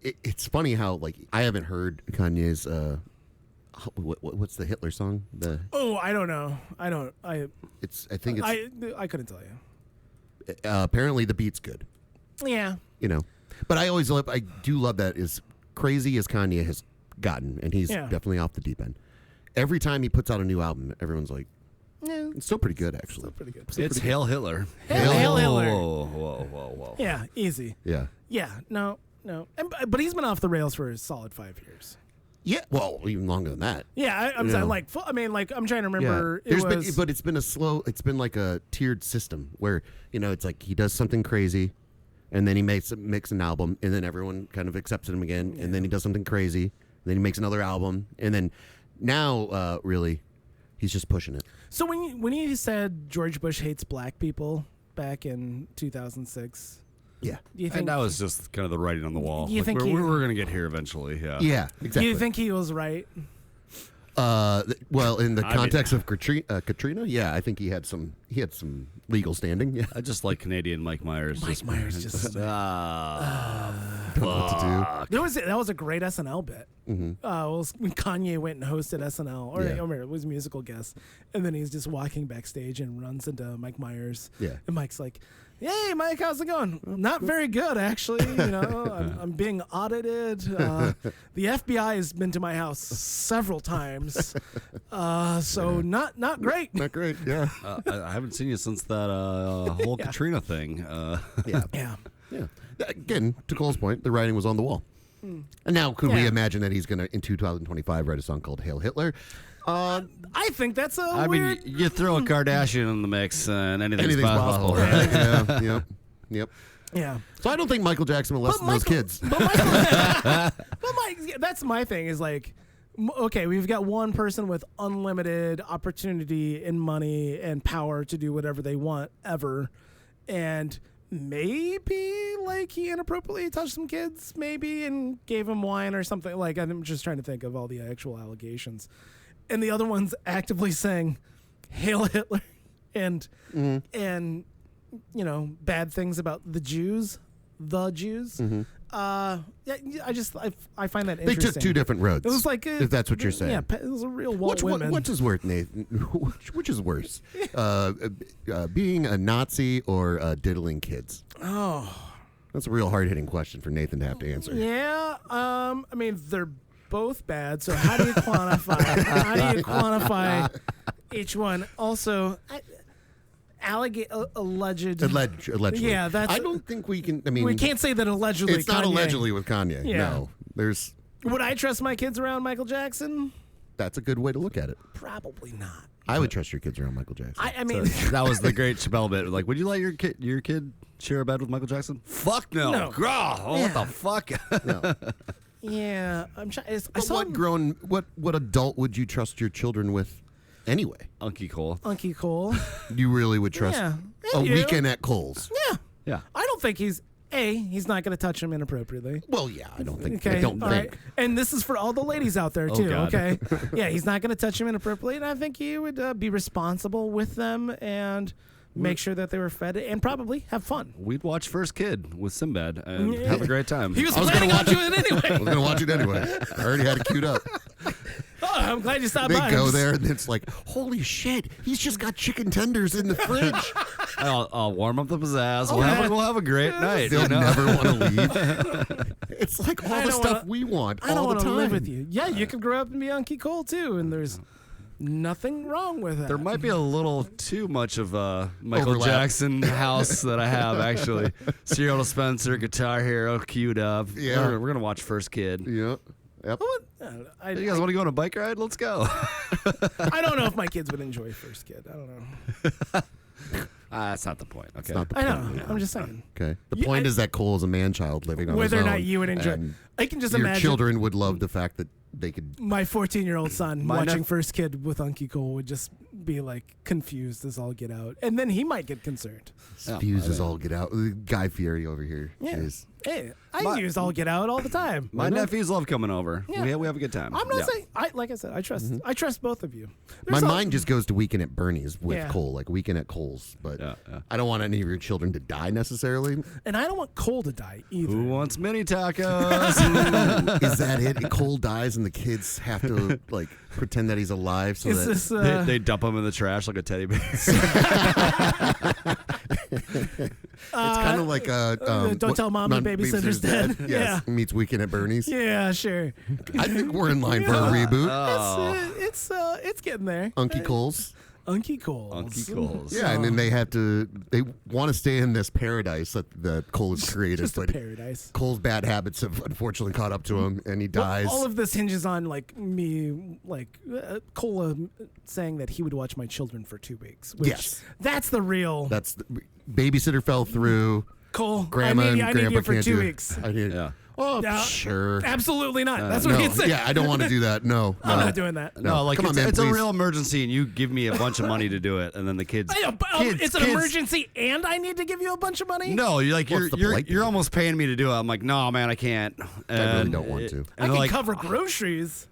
it's funny how like I haven't heard Kanye's what's the Hitler song? I don't know. I think it's I couldn't tell you. Apparently the beat's good. Yeah. But I do love that as crazy as Kanye has gotten, and he's definitely off the deep end. Every time he puts out a new album, everyone's like, it's still pretty good, actually. Still pretty good. It's Hail Hitler. Hail Hitler. Whoa. Yeah, easy. Yeah. Yeah, no. But he's been off the rails for a solid 5 years. Yeah, well, even longer than that. Yeah, I'm saying, I'm trying to remember. Yeah. But it's been it's been like a tiered system where, it's like he does something crazy, and then he makes an album, and then everyone kind of accepts him again, and then he does something crazy, and then he makes another album, and then now, really, he's just pushing it. So when you said George Bush hates black people back in 2006, yeah, do you think that was just kind of the writing on the wall? You think we're going to get here eventually? Yeah. Yeah, exactly. Do you think he was right? Well, in the context of Katrina, yeah, I think he had some legal standing. Yeah, I just like Canadian Mike Myers. Myers just don't know what to do. That was a great SNL bit. Mm-hmm. When Kanye went and hosted SNL, or it was a musical guest, and then he's just walking backstage and runs into Mike Myers. Yeah, and Mike's like, "Hey, Mike, how's it going? Not very good, actually. I'm being audited. The FBI has been to my house several times, so not great. Not great. Yeah, I haven't seen you since that whole Katrina thing. Yeah. Again, to Cole's point, the writing was on the wall. And now, could we imagine that he's going to, in 2025, write a song called "Hail Hitler"? I think that's I weird. mean, you throw a Kardashian in the mix, and anything's possible. Right? Yeah. Yep. Yeah. So I don't think Michael Jackson molested those kids. But Mike, that's my thing. Is like, okay, we've got one person with unlimited opportunity and money and power to do whatever they want ever, and maybe like he inappropriately touched some kids, maybe, and gave him wine or something. Like, I'm just trying to think of all the actual allegations, and the other one's actively saying "Hail Hitler" and bad things about the Jews. Mm-hmm. I find that interesting. They took two different roads. It was like if that's what you're saying. Yeah, it was a real Walt Whitman. Which is worse, Nathan? Which is worse, being a Nazi or diddling kids? Oh, that's a real hard-hitting question for Nathan to have to answer. Yeah, I mean they're both bad. So how do you quantify? How do you quantify each one? Also, alleged. Allegedly. Yeah, that's. I don't think we can. I mean, we can't say that allegedly. It's not allegedly with Kanye. Yeah. No, there's. Would I trust my kids around Michael Jackson? That's a good way to look at it. Probably not. I would trust your kids around Michael Jackson. I mean, that was the great Chappelle bit. Like, would you let your kid share a bed with Michael Jackson? Fuck no. No. What the fuck? No. Yeah, I'm trying. What adult would you trust your children with? Anyway, Unky Cole. You really would trust a weekend at Cole's? Yeah. I don't think he's not going to touch him inappropriately. Well, yeah, I don't think. Okay. I don't think. Right. And this is for all the ladies out there too. God. Okay. Yeah, he's not going to touch him inappropriately, and I think he would be responsible with them and make sure that they were fed and probably have fun. We'd watch First Kid with Sinbad and have a great time. He was planning on doing it anyway. I was going to watch it anyway. I already had it queued up. Oh, I'm glad you stopped by. They go there, and it's like, holy shit, he's just got chicken tenders in the fridge. I'll warm up the pizzazz. We'll have a great night. They'll never want to leave. It's like all the stuff we want all the time. I don't want to live with you. Yeah, you could grow up and be Unky Cole, too, and there's nothing wrong with that. There might be a little too much of a Michael Overlap. Jackson house that I have, actually. Serial Dispenser, Guitar Hero queued up. Yeah. We're going to watch First Kid. Yep. You guys want to go on a bike ride? Let's go. I don't know if my kids would enjoy First Kid. I don't know. That's not the point. Okay. It's not the I point. know. I'm just saying. Okay. The point is that Cole is a man-child living on his Whether own. or not you would enjoy. And I can just your imagine. children would love the fact that they could. My 14-year-old son My watching First Kid with Unky Cole would just be like confused as all get out, and then he might get concerned. Fuses all get out. Guy Fieri over here is Hey, I use all get out all the time. My nephews love coming over. Yeah. We have a good time. I'm not saying. Like I said, I trust both of you. My mind just goes to Weekend at Bernie's with Cole, like Weekend at Cole's. But I don't want any of your children to die necessarily. And I don't want Cole to die either. Who wants mini tacos? Is that it? Cole dies and the kids have to like pretend that he's alive, so that they dump him in the trash like a teddy bear. It's kind of like Don't tell mom the babysitter's dead. Yes, meets Weekend at Bernie's. Yeah, sure. I think we're in line for a reboot. It's getting there. Unky Cole's. Unky Cole's. Unky Cole's. Yeah, and then they want to stay in this paradise that Cole has created. Just a paradise. Cole's bad habits have unfortunately caught up to him, and he dies. All of this hinges on Cole saying that he would watch my children for 2 weeks. Which, that's the real. That's the babysitter fell through. Cole, Grandma I need and Grandpa you for can't 2 do it. weeks. Yeah. Oh, sure. Absolutely not. That's what he'd say. Yeah, I don't want to do that. No. I'm not doing that. No, like Come on, man, it's a please. real emergency, and you give me a bunch of money to do it, and then the kids. It's an emergency, and I need to give you a bunch of money. No, you're almost paying me to do it. I'm like, no, man, I can't. I really don't want to. I can cover groceries.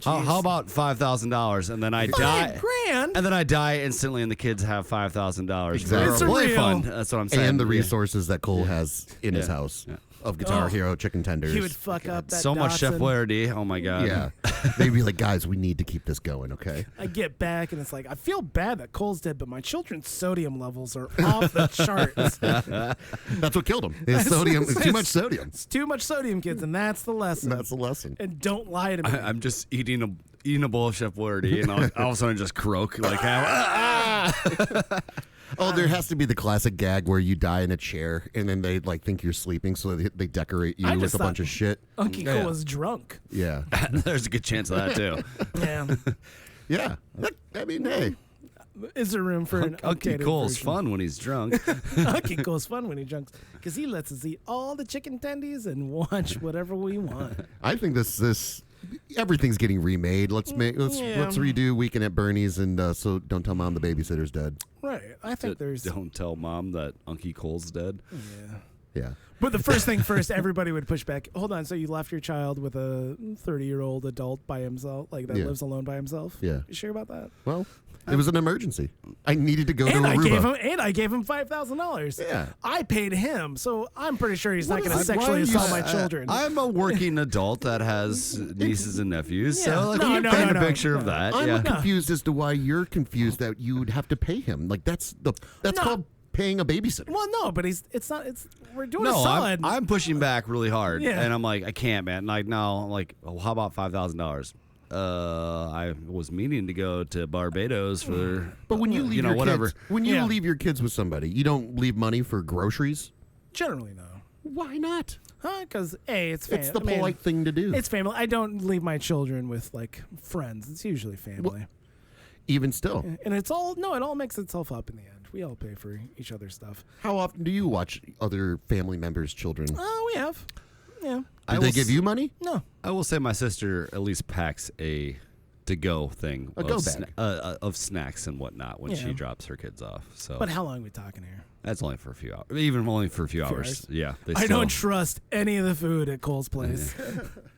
How about $5,000, and then I die? $5,000, and then I die instantly, and the kids have $5,000. Exactly. It's Play real. fund. That's what I'm saying. And the resources that Cole has in his house of Guitar Hero chicken tenders. He would fuck up that so much Chef Dotson. Flaherty. Oh my god. Yeah. They'd be like, guys, we need to keep this going, okay? I get back and it's like, I feel bad that Cole's dead, but my children's sodium levels are off the charts. That's what killed him. His sodium. It's too much sodium. It's too much sodium, kids, and that's the lesson. That's the lesson. And don't lie to me. I'm just eating a bowl of Chef Flaherty, and all of a sudden just croak like Oh, there has to be the classic gag where you die in a chair and then they like think you're sleeping, so they decorate you with a bunch of shit. Unky Cole was drunk. Yeah. There's a good chance of that too. Yeah. Yeah. I mean, hey. Is there room for an Unky updated Cole's version? fun when he's drunk. Unky Cole's fun when he drunk because he lets us eat all the chicken tendies and watch whatever we want. I think this everything's getting remade. Let's redo Weekend at Bernie's and so Don't Tell Mom the Babysitter's Dead. Right. I think there's. Don't tell mom that Unky Cole's dead. Yeah. Yeah. But the first thing first, everybody would push back. Hold on, so you left your child with a 30-year-old adult by himself, like that lives alone by himself? Yeah. You sure about that? Well, it was an emergency. I needed to go to Aruba. I gave him $5,000. Yeah. I paid him, so I'm pretty sure he's not going to sexually assault my children. I'm a working adult that has nieces and nephews, so like, No, you paint a picture of that. I'm confused as to why you're confused that you would have to pay him. Like that's called paying a babysitter. Well, no, but we're doing a solid. I'm pushing back really hard, Yeah. and I'm like, I can't, man. Like, no, I'm like, oh, how about $5,000? I was meaning to go to Barbados for, But when you leave your whatever. kids, when you leave your kids with somebody, you don't leave money for groceries. Generally, no. Why not? Because it's family. It's the polite thing to do. It's family. I don't leave my children with like friends. It's usually family. Well, even still. And it all makes itself up in the end. We all pay for each other's stuff. How often do you watch other family members' children? Oh, we have. Yeah. Did they give you money? No. I will say my sister at least packs a to-go thing of snacks and whatnot when she drops her kids off. So, But how long are we talking here? that's only for a few hours. Even only for a few hours. Yeah. I don't trust any of the food at Cole's place.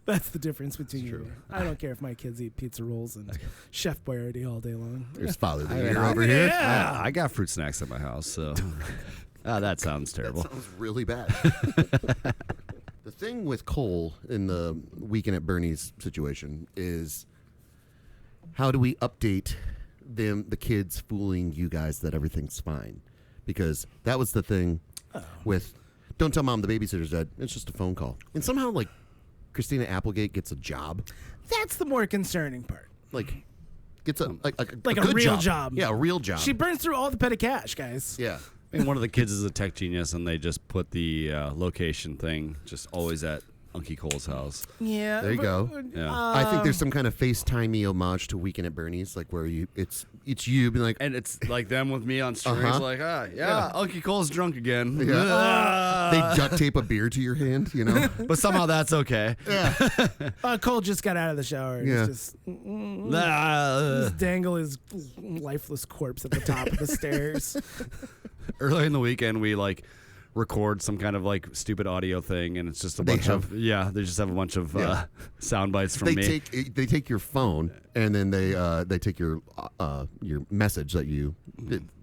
That's the difference between you. I don't care if my kids eat pizza rolls and Chef Boyardee all day long. There's Father of the Year over here. Yeah. I got fruit snacks at my house, so that sounds terrible. That sounds really bad. The thing with Cole in the Weekend at Bernie's situation is how do we update the kids fooling you guys that everything's fine? Because that was the thing with Don't Tell Mom the Babysitter's Dead. It's just a phone call. And somehow, like, Christina Applegate gets a job. That's the more concerning part. Like, gets a a real job. Yeah, a real job. She burns through all the petty cash, guys. Yeah. I mean, one of the kids is a tech genius, and they just put the location thing just always at Unky Cole's house. Yeah. There you go. Yeah. I think there's some kind of FaceTime-y homage to Weekend at Bernie's, like where it's you being like, And it's like them with me on strings, like, Unky Cole's drunk again. they duct tape a beer to your hand, you know? But somehow that's okay. Cole just got out of the shower. And Yeah. just dangle his lifeless corpse at the top of the stairs. Earlier in the weekend, we record some kind of like stupid audio thing, and it's just a bunch of they just have a bunch of sound bites from me. They take your phone and then they take your message that you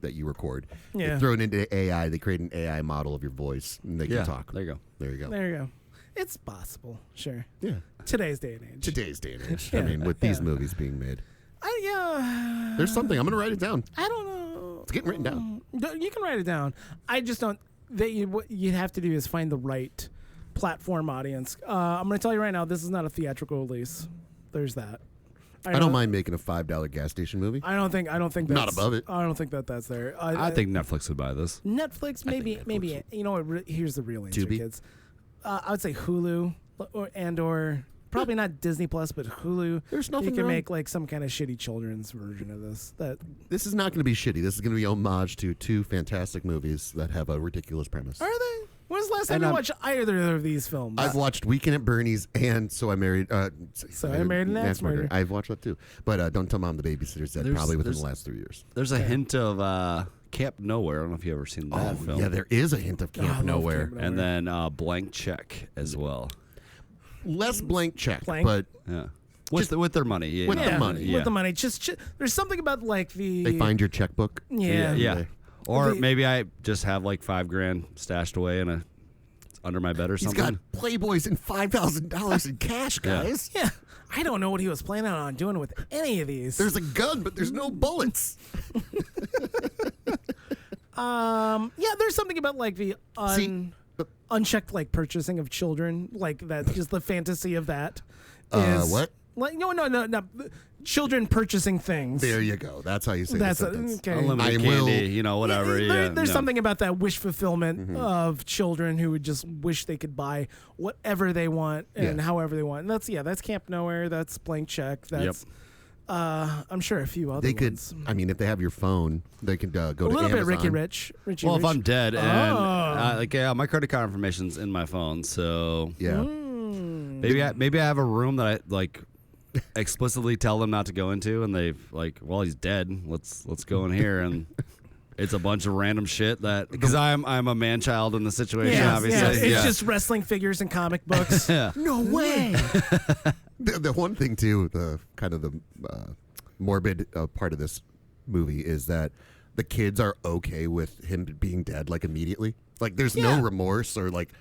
record. Yeah. They throw it into AI. They create an AI model of your voice, and they can talk. There you go. There you go. It's possible, sure. Yeah. Today's day and age. I mean, with these movies being made. There's something. I'm going to write it down. I don't know. It's getting written down. You can write it down. I just don't. What you'd have to do is find the right platform audience. I'm going to tell you right now, this is not a theatrical release. There's that. I don't mind making a $5 gas station movie. I don't think that's not above it. I don't think that's there. I think Netflix would buy this. Netflix, maybe. You know what? Here's the real answer, Tubi? kids. I would say Hulu or probably not Disney Plus, but Hulu. There's nothing you can wrong. make like some kind of shitty children's version of this. This is not going to be shitty. This is going to be homage to two fantastic movies that have a ridiculous premise. Are they? When's the last time you watched either of these films? I've watched Weekend at Bernie's and So I Married an Axe Murderer. I've watched that too. But Don't Tell Mom the Babysitter's Dead probably within the last 3 years. There's a hint of Camp Nowhere. I don't know if you've ever seen that film. Yeah, there is a hint of Camp Nowhere. And then Blank Check as well. Less Blank Check, Blank? but with their money. Yeah. With the money. With the money. Just there's something about like the... They find your checkbook. Yeah. Or maybe I just have like $5,000 stashed away under my bed or something. He's got Playboys and $5,000 in cash, guys. Yeah. I don't know what he was planning on doing with any of these. There's a gun, but there's no bullets. There's something about like the unchecked like purchasing of children, like that. Just the fantasy of that. What? Like no. Children purchasing things. There you go. That's how you say that sentence. Okay. Unlimited candy, whatever. There's something about that wish fulfillment of children who would just wish they could buy whatever they want and however they want. And that's Camp Nowhere. That's Blank Check. That's I'm sure a few other ones. I mean, if they have your phone, they could go to Amazon. A little bit Richie Rich. If I'm dead and my credit card information's in my phone, so maybe I have a room that I like explicitly tell them not to go into, and they've like, well, he's dead. Let's go in here, and it's a bunch of random shit that because I'm a man child in the situation. Obviously, it's just wrestling figures and comic books. No way. The one thing too, the kind of the morbid part of this movie is that the kids are okay with him being dead like immediately. Like there's no remorse or like,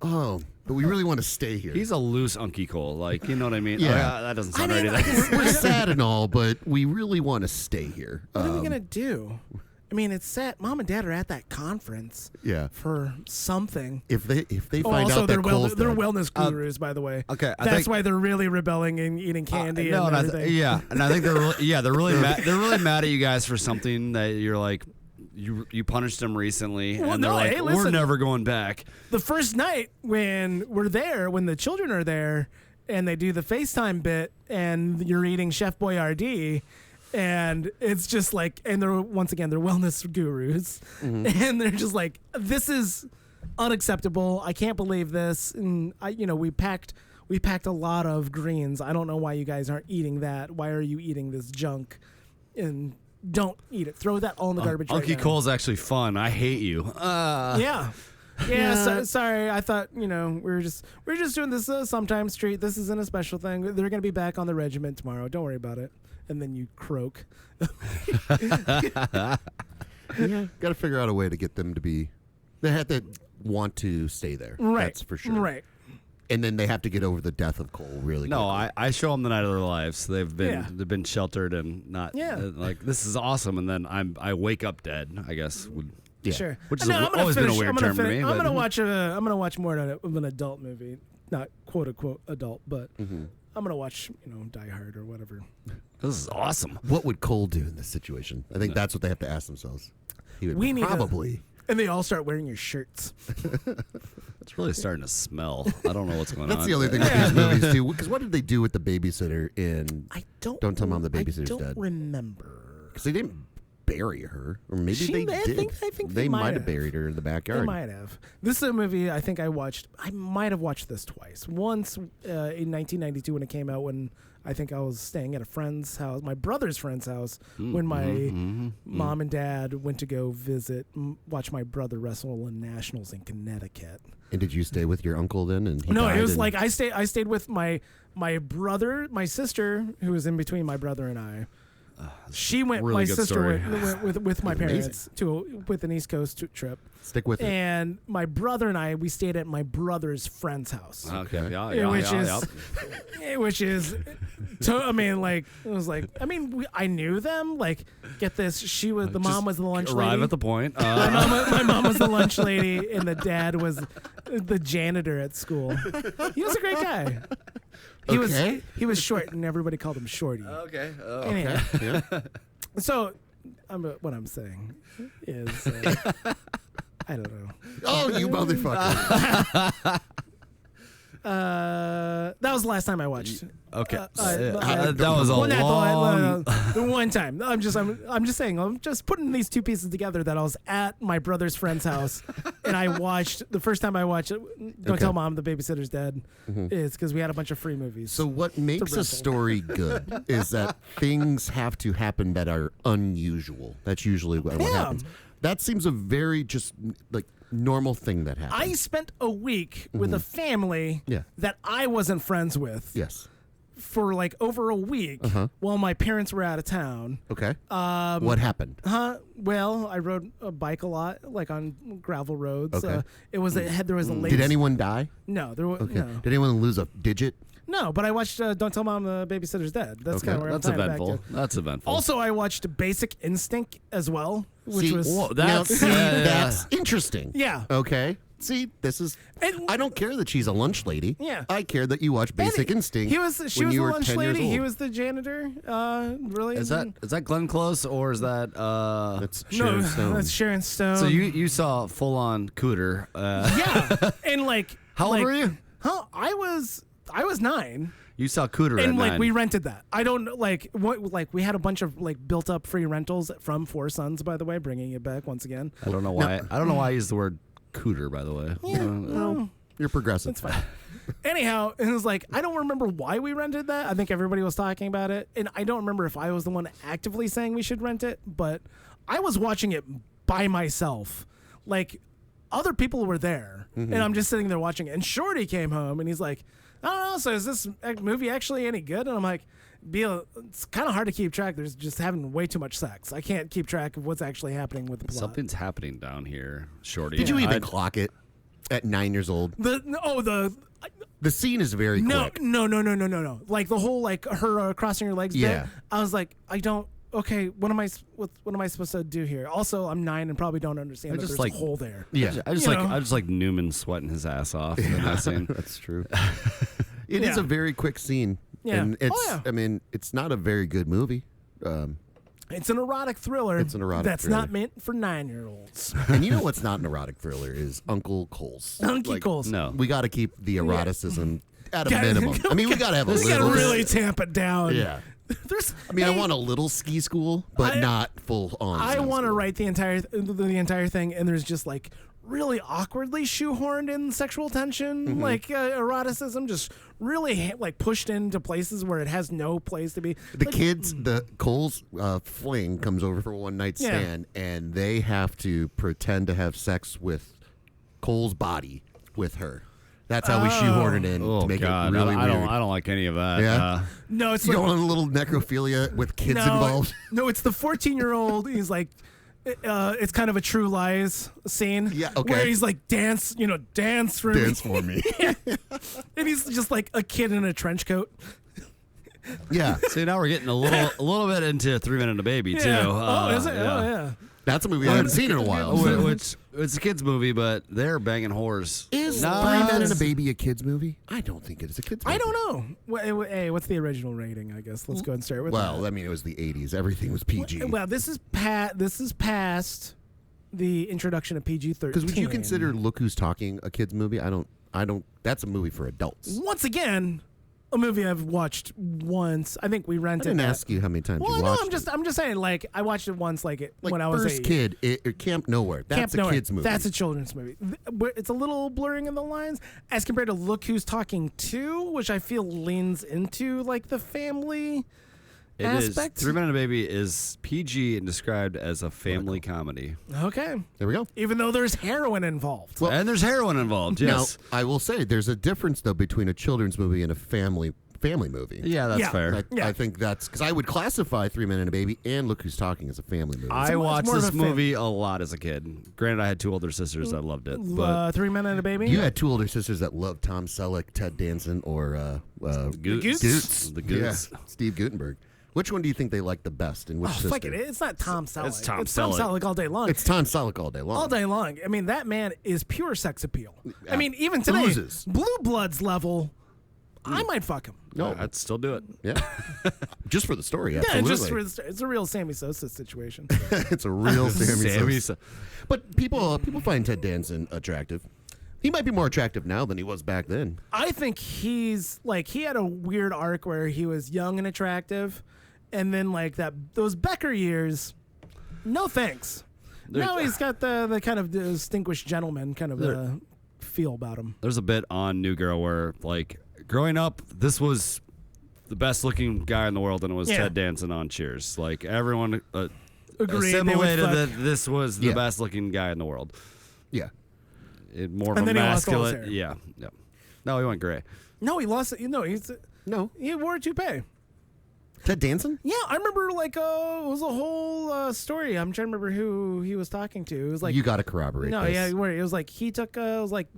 oh, but we really want to stay here. He's a loose Unky Cole, like, you know what I mean? Yeah. That doesn't sound right either. We're sad and all, but we really want to stay here. What are we gonna do? I mean, it's sad. Mom and Dad are at that conference. For something. If they find out that Cole's they're dead. wellness gurus, by the way. Okay, that's why they're really rebelling and eating candy. And everything. And I think they're really mad. They're really mad at you guys for something that you're like. You punished them recently, and they're like, we're never going back. The first night when we're there, when the children are there, and they do the FaceTime bit, and you're eating Chef Boyardee, and it's just like, and they're wellness gurus, and they're just like, this is unacceptable. I can't believe this, and we packed a lot of greens. I don't know why you guys aren't eating that. Why are you eating this junk? And don't eat it. Throw that all in the garbage. Unky Cole's actually fun. I hate you. Sorry. I thought we're just doing this sometimes treat. This isn't a special thing. They're gonna be back on the regiment tomorrow. Don't worry about it. And then you croak. Got to figure out a way to get them to be. They have to want to stay there. Right. That's for sure. Right. And then they have to get over the death of Cole really quickly. No, I show them the night of their lives. They've been sheltered and not like this is awesome. And then I wake up dead. I guess. Sure. Which has always been a weird term to me. I'm gonna watch more of an adult movie, not quote unquote adult, but I'm gonna watch Die Hard or whatever. This is awesome. What would Cole do in this situation? I think that's what they have to ask themselves. He would probably. And they all start wearing your shirts. It's really starting to smell. I don't know what's going on. That's the only thing with these movies, too. Because what did they do with the babysitter in I don't Tell Mom the Babysitter's Dead? I don't remember. Because they didn't bury her, or maybe they did. I think they might have buried her in the backyard. They might have. This is a movie I think I watched. I might have watched this twice. Once in 1992 when it came out, when I think I was staying at a friend's house, my brother's friend's house, when my mom and dad went to go watch my brother wrestle in nationals in Connecticut. And did you stay with your uncle then? And he no, died it was like I stayed with my brother, my sister, who was in between my brother and I. She went. Really my good sister story. went with my parents with an East Coast trip. Stick with it. And my brother and I, we stayed at my brother's friend's house. Okay. Which is, I mean, like it was like, I mean, I knew them. Like, get this, the mom was the lunch lady. Arrive at the point. My mom was the lunch lady, and the dad was the janitor at school. He was a great guy. He was short, and everybody called him Shorty. Okay. Anyhow, Yeah. so what I'm saying is, I don't know. Oh, you motherfucker. That was the last time I watched. Okay. That was a long. The one time. I'm just saying. I'm just putting these two pieces together. That I was at my brother's friend's house, and I watched the first time I watched it. Don't tell mom the babysitter's dead. Is because we had a bunch of free movies. So what makes a story good is that things have to happen that are unusual. That's usually what happens. That seems a very just like normal thing that happens. I spent a week with a family that I wasn't friends with. Yes. For like over a week while my parents were out of town. Okay. What happened? Well, I rode a bike a lot, like on gravel roads. Okay. There was a lake. Did anyone die? No, there was. Okay. No. Did anyone lose a digit? No, but I watched Don't Tell Mom the Babysitter's Dead. That's kind of where That's I'm tying eventful. Back to. That's eventful. Also, I watched Basic Instinct as well, which that's interesting. Yeah. Okay. See, this is. I don't care that she's a lunch lady. Yeah. I care that you watch Basic Instinct. She was the lunch lady. He was the janitor. Really? Is that Glenn Close or is that? That's Sharon Stone. That's Sharon Stone. So you saw full on Cooter. Yeah, and like how old were you? Huh? I was 9. You saw Cooter and at 9. We rented that. I don't we had a bunch of like built up free rentals from Four Sons, by the way, bringing it back once again. I don't know why. I don't know why I used the word Cooter, by the way. Yeah, you're progressive. That's fine. Anyhow, it was like I don't remember why we rented that. I think everybody was talking about it, and I don't remember if I was the one actively saying we should rent it, but I was watching it by myself. Like other people were there, and I'm just sitting there watching it. And Shorty came home, and he's like, I don't know, so is this movie actually any good? And I'm like, it's kind of hard to keep track. There's just having way too much sex. I can't keep track of what's actually happening with the plot. Something's happening down here, Shorty. Did you even clock it at 9 years old? The scene is very quick. No. Like the whole like her crossing her legs bit. I was like, I don't. Okay, what am I supposed to do here? Also, I'm 9 and probably don't understand that there's a hole there. Yeah, I just like Newman sweating his ass off in that scene. That's true. It is a very quick scene. Yeah. And it's I mean, it's not a very good movie. It's an erotic thriller. That's not meant for 9-year-olds. And you know what's not an erotic thriller is Uncle Cole's. Cole's. No. We got to keep the eroticism at a minimum. I mean, we got to have a little. We got to really tamp it down. Yeah. I want a little ski school, but not full on. I want to write the entire thing, and there's just like really awkwardly shoehorned in sexual tension, like eroticism, just really like pushed into places where it has no place to be. The Cole's fling comes over for a one night stand, and they have to pretend to have sex with Cole's body with her. That's how we shoehorn it in to make it really weird. I don't like any of that. Yeah? No, it's you don't want a little necrophilia with kids involved? No, it's the 14-year-old. He's like, it's kind of a True Lies scene. Yeah, okay. Where he's like, dance for me. Dance for me. And he's just like a kid in a trench coat. Yeah. See, now we're getting a little bit into 3 Minute a Baby, too. Is it? Yeah. Oh, yeah. That's a movie I haven't seen in a while. Which it's a kid's movie, but they're banging whores. Is 3 Men and a Baby a kid's movie? I don't think it is a kid's movie. I don't know. Hey, what's the original rating? I guess let's go and start with. Well, I mean, it was the '80s. Everything was PG. Well, this is past the introduction of PG-13. Because would you consider Look Who's Talking a kid's movie? I don't. That's a movie for adults. Once again, a movie I've watched once. I think we rented. I didn't it. ask you how many times you watched. Well, no, I'm just saying. Like I watched it once, when I was First Kid, Camp Nowhere. That's a kid's movie. That's a children's movie. It's a little blurring in the lines as compared to Look Who's Talking 2, which I feel leans into like the family aspect. 3 Men and a Baby is PG and described as a family comedy. Okay, there we go. Even though there's heroin involved. Well, and there's heroin involved. Yes. Now, I will say there's a difference though between a children's movie and a family movie. Yeah, that's fair. I think that's because I would classify 3 Men and a Baby and Look Who's Talking as a family movie. I watched this movie a lot as a kid. Granted, I had 2 older sisters that loved it. But 3 Men and a Baby? You had 2 older sisters that loved Tom Selleck, Ted Danson, or Goots. The Goots. Yeah, Steve Guttenberg. Which one do you think they like the best? And which sister? Fuck it. It's not Tom Selleck. It's Tom Tom Selleck. Selleck all day long. It's Tom Selleck all day long. All day long. I mean, that man is pure sex appeal. I mean, even today, Oozes. Blue Bloods level, I might fuck him. No, I'd still do it. Yeah, just for the story. Absolutely. Yeah, just for it's a real Sammy Sosa situation. It's a real Sammy Sosa. Sosa. But people find Ted Danson attractive. He might be more attractive now than he was back then. I think he had a weird arc where he was young and attractive, and then those Becker years, no thanks. Now he's got the kind of distinguished gentleman kind of feel about him. There's a bit on New Girl where, growing up, this was the best looking guy in the world, and it was Ted Danson on Cheers. Like, everyone assimilated that this was the best looking guy in the world. Yeah. More of and a then masculine. He lost all his hair. Yeah. No, he went gray. No, he lost it. He wore a toupee. Ted Danson? Yeah, I remember it was a whole story. I'm trying to remember who he was talking to. It was like you got to corroborate. No, this. yeah, where it was like he took. It was like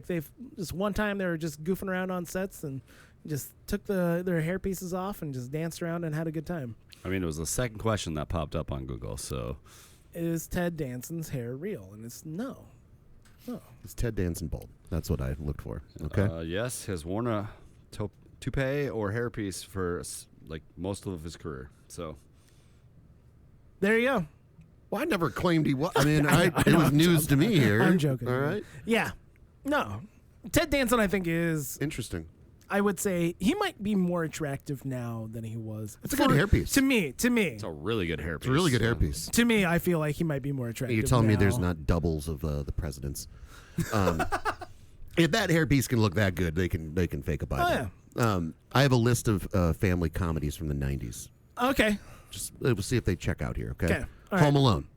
they've just one time they were just goofing around on sets and just took their hair pieces off and just danced around and had a good time. I mean, it was the second question that popped up on Google. So, is Ted Danson's hair real? And it's no. Is Ted Danson bald? That's what I looked for. Okay. Yes, has worn a toupee or hairpiece for most of his career. So there you go. Well, I never claimed he was. I mean, it was news to me here. I'm joking. All right. Yeah. No. Ted Danson, I think, is interesting. I would say he might be more attractive now than he was. It's a good hairpiece. To me. It's a really good hairpiece. It's a really good hairpiece. To me, I feel like he might be more attractive. You're telling me now. there's not doubles of the presidents. If that hairpiece can look that good, they can fake a body. Oh, yeah. I have a list of family comedies from the 90s. Okay. Just we'll see if they check out here. Okay. All Home right. Alone.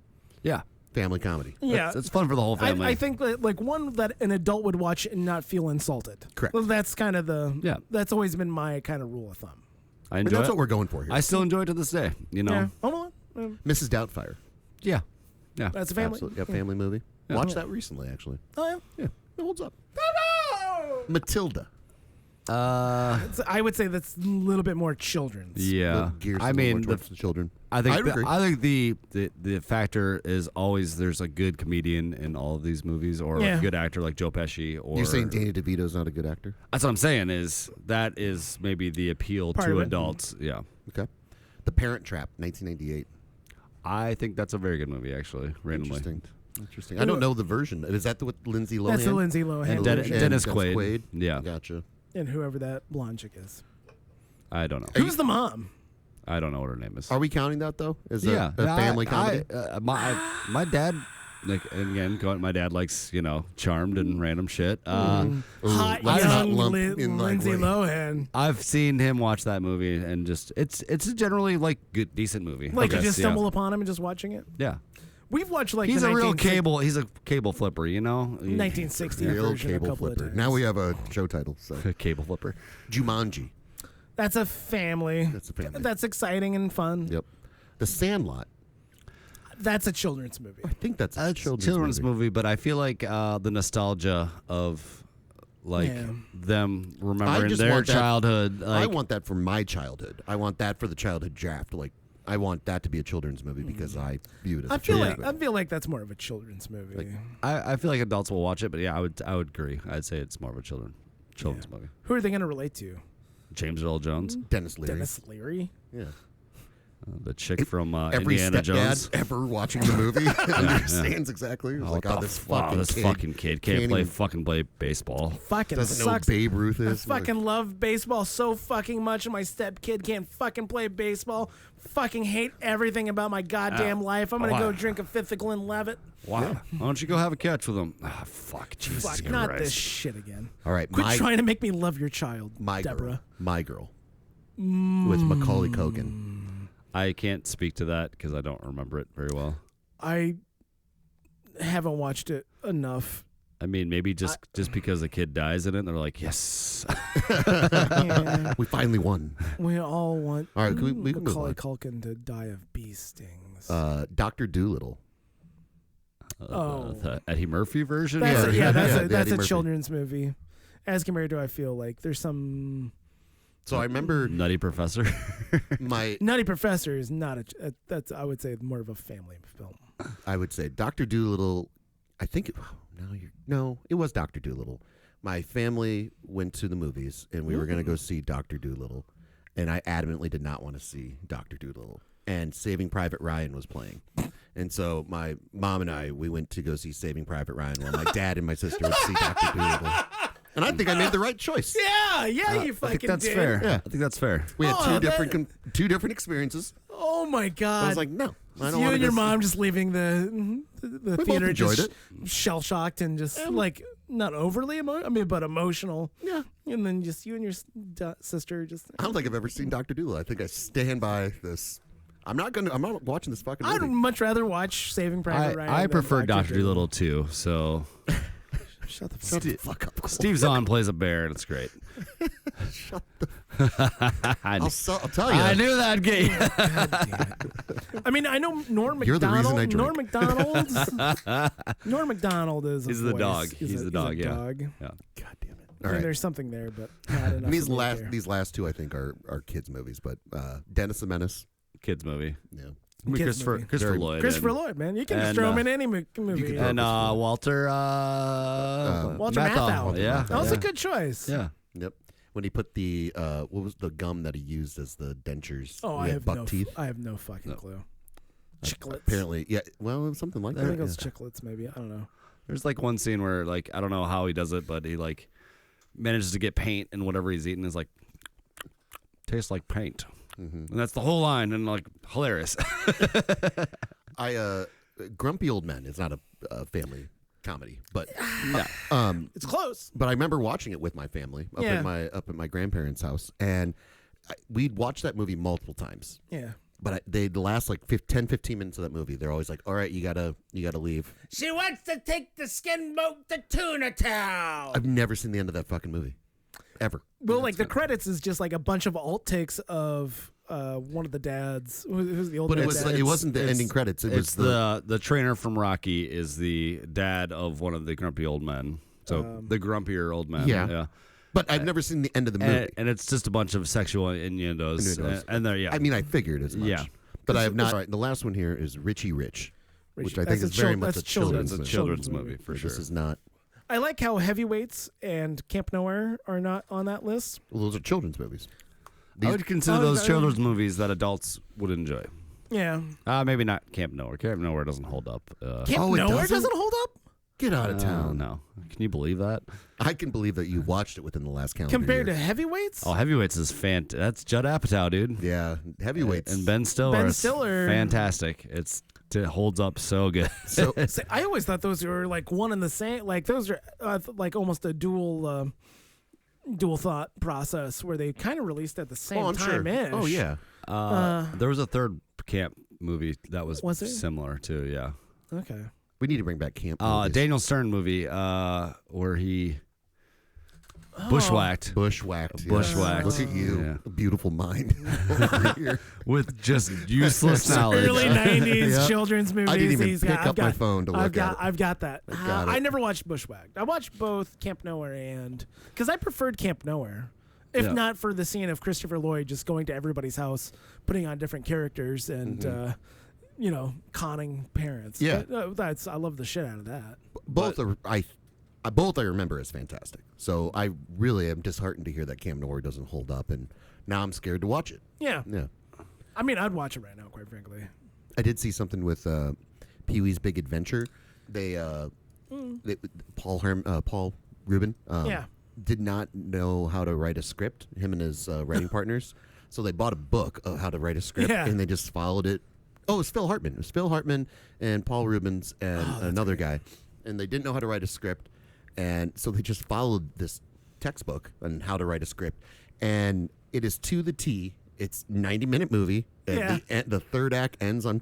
Yeah. Family comedy. Yeah. It's fun for the whole family. I think one that an adult would watch and not feel insulted. Correct. Well, that's kind of Yeah. That's always been my kind of rule of thumb. I enjoy That's it. what we're going for here. I still enjoy it to this day. Yeah. Home Alone. Mrs. Doubtfire. Yeah. That's a family. Absolutely. Yeah, family movie. Yeah. Watched that recently, actually. Oh yeah. Yeah. It holds up. Matilda. I would say that's a little bit more children's. Yeah. I mean, the children. I think agree. I think the factor is always there's a good comedian in all of these movies, or a good actor like Joe Pesci. Or you're saying Danny DeVito's not a good actor? That's what I'm saying. Is maybe the appeal Part to of it. adults? Yeah. Okay. The Parent Trap, 1998. I think that's a very good movie, actually. Randomly. Interesting. I don't know the version. Is that with Lindsay Lohan? That's the Lindsay Lohan. And version. Dennis Quaid. Yeah. Gotcha. And whoever that blonde chick is. I don't know. Who's the mom? I don't know what her name is. Are we counting that though? As a family comedy? My dad, and again, my dad likes Charmed and random shit. Hot let's not young lump in, Lindsay Lohan. I've seen him watch that movie, and just it's a generally good, decent movie. Like you just stumble upon him and just watching it. Yeah. We've watched he's the a real cable. He's a cable flipper, 1960 Real version cable a couple flipper. of times. Now we have a show title. So cable flipper. Jumanji. That's a family. That's a family. That's exciting and fun. Yep. The Sandlot. That's a children's movie. I think that's a children's movie, but I feel like the nostalgia of them remembering their childhood. I want that for my childhood. I want that for the childhood draft. I want that to be a children's movie because I view it as I a feel children's like movie. I feel like that's more of a children's movie. I feel like adults will watch it, but yeah, I would agree. I'd say it's more of a children's movie. Who are they going to relate to? James Earl Jones, Dennis Leary. Dennis Leary. Yeah. The chick from every Indiana Jones. ever watching the movie understands exactly. It's like, this fucking kid can't play baseball. Fucking doesn't sucks. know Babe Ruth is. I fucking love baseball so fucking much, and my stepkid can't fucking play baseball. Fucking hate everything about my goddamn life. I'm gonna go drink a fifth of Glenlivet. Wow. Yeah. Why don't you go have a catch with him? Ah, fuck, Jesus Christ. Not this shit again. All right, quit trying to make me love your child, Deborah. My Girl, with Macaulay Culkin. I can't speak to that because I don't remember it very well. I haven't watched it enough. I mean, maybe just because the kid dies in it, they're like, yes. Yeah. We finally won. We all want all right, we can Macaulay Culkin to die of bee stings. Dr. Dolittle. The Eddie Murphy version? That's a children's movie. As compared to, I feel like there's some... So I remember Nutty Professor. My Nutty Professor is not that's I would say more of a family film. I would say Dr. Dolittle. I think it was Dr. Dolittle. My family went to the movies and we were going to go see Dr. Dolittle, and I adamantly did not want to see Dr. Dolittle. And Saving Private Ryan was playing, and so my mom and I we went to go see Saving Private Ryan while my dad and my sister went to see Dr. Dolittle. And I think I made the right choice. Yeah, you fucking I think that's did. fair. Yeah. I think that's fair. We had two different experiences. Oh my god! I was like, no, I don't you want and your mom just leaving the we theater, both enjoyed just it. shell shocked and just like not overly but emotional. Yeah, and then just you and your sister just. I don't think I've ever seen Dr. Dolittle. I think I stand by this. I'm not watching this fucking movie. I'd much rather watch Saving Private Ryan. I prefer Dr. Dolittle too. So. Shut the fuck up. Steve Zahn plays a bear, and it's great. Shut the I'll tell you. I knew that game. I mean, I know Norm You're Macdonald. the reason I drink. Norm Macdonald is. He's the dog. He's the dog. Yeah. Dog. Yeah. God damn it. I mean, there's something there, but not enough. And these last two, I think, are kids' movies. But Dennis the Menace, kids' movie. Yeah. Christopher Lloyd. Christopher Lloyd, man. You can just throw him in any movie. And Walter Matthau. Yeah. That was a good choice. Yeah. Yep. When he put the what was the gum that he used as the dentures? Oh, I have buck teeth. I have no fucking clue. Chiclets. Apparently, yeah. Well, it was something like that. I think it was chiclets, maybe. I don't know. There's like one scene where like I don't know how he does it, but he like manages to get paint, and whatever he's eating is like tastes like paint. And that's the whole line, and like hilarious. Grumpy Old Men is not a family comedy, but it's close. But I remember watching it with my family up at my grandparents' house, and we'd watch that movie multiple times. Yeah. But the last like 10, 15 minutes of that movie, they're always like, "All right, you gotta leave." She wants to take the skin boat to Tuna Town. I've never seen the end of that fucking movie, ever. Well, like the credits is just like a bunch of alt takes of one of the dads. Who's the old? But dad? it wasn't the ending credits. It was the trainer from Rocky is the dad of one of the grumpy old men. So the grumpier old man. Yeah. But I've never seen the end of the movie, and it's just a bunch of sexual innuendos. And there, yeah. I mean, I figured as much. Yeah, but I have not. All right, the last one here is Richie Rich, which I think is very much a children's movie for sure. This is not. I like how Heavyweights and Camp Nowhere are not on that list. Well, those are children's movies. I would consider those children's movies that adults would enjoy. Yeah. Maybe not Camp Nowhere. Camp Nowhere doesn't hold up. Camp Nowhere doesn't hold up? Get out of town. No. Can you believe that? I can believe that you watched it within the last calendar Compared year. to Heavyweights? Oh, Heavyweights is fantastic. That's Judd Apatow, dude. Yeah, Heavyweights. And Ben Stiller. Fantastic. It holds up so good. So I always thought those were like one and the same. Like those are like almost a dual thought process where they kind of released at the same time. Sure. Oh yeah. There was a third camp movie that was there? similar too. Yeah. Okay. We need to bring back camp. Daniel Stern movie where he bushwhacked. Bushwhacked. Bushwhacked. Look at you, beautiful mind over here with just useless knowledge. Early '90s children's movies. I didn't even pick up my phone to look at it. I've got that. I never watched Bushwhacked. I watched both Camp Nowhere and because I preferred Camp Nowhere. If not for the scene of Christopher Lloyd just going to everybody's house, putting on different characters and conning parents. Yeah, I love the shit out of that. Both I remember as fantastic. So I really am disheartened to hear that Camp Nowhere doesn't hold up, and now I'm scared to watch it. Yeah. Yeah. I mean, I'd watch it right now, quite frankly. I did see something with Pee-wee's Big Adventure. They Paul Rubin did not know how to write a script, him and his writing partners. So they bought a book of how to write a script, and they just followed it. Oh, it was Phil Hartman. It was Phil Hartman and Paul Rubens and another guy. And they didn't know how to write a script. And so they just followed this textbook on how to write a script. And it is to the T. It's 90-minute movie. The third act ends on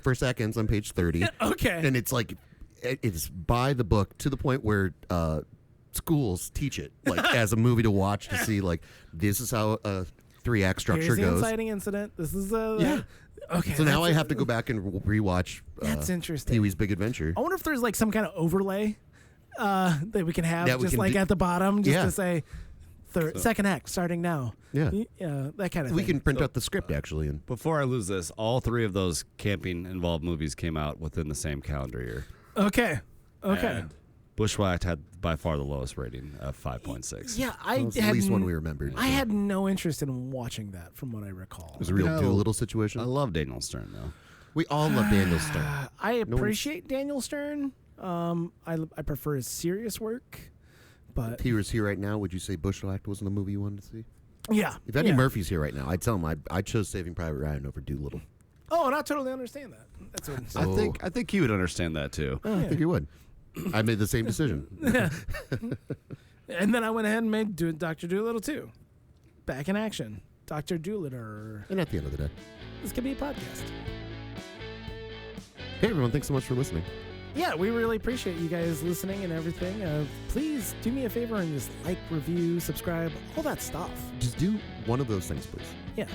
first act ends on page 30. Okay. And it's like, it's by the book to the point where schools teach it, like as a movie to watch to see, like, this is how a 3-act structure Here's the goes. Inciting incident. This is Okay. So now I have to go back and rewatch. That's interesting. Pee-wee's Big Adventure. I wonder if there's like some kind of overlay that we can have, at the bottom, just to say, second act starting now. Yeah, that kind of thing. We can print out the script actually. And before I lose this, all 3 of those camping-involved movies came out within the same calendar year. Okay. And Bushwhacked had by far the lowest rating of 5.6. Yeah, at least one we remembered. I had no interest in watching that, from what I recall. It was a real Doolittle situation. I love Daniel Stern, though. We all love Daniel Stern. I appreciate Daniel Stern. I prefer his serious work, but if he was here right now, would you say Bushwhacked wasn't a movie you wanted to see? Yeah. If Eddie Murphy's here right now, I'd tell him I chose Saving Private Ryan over Doolittle. Oh, and I totally understand that. That's what I think he would understand that too. I think he would. I made the same decision. And then I went ahead and made Dr. Doolittle too. Back in action. Dr. Doolittle. And at the end of the day, this could be a podcast. Hey everyone, thanks so much for listening. Yeah, we really appreciate you guys listening and everything. Please do me a favor and just like, review, subscribe, all that stuff. Just do one of those things, please. Yeah.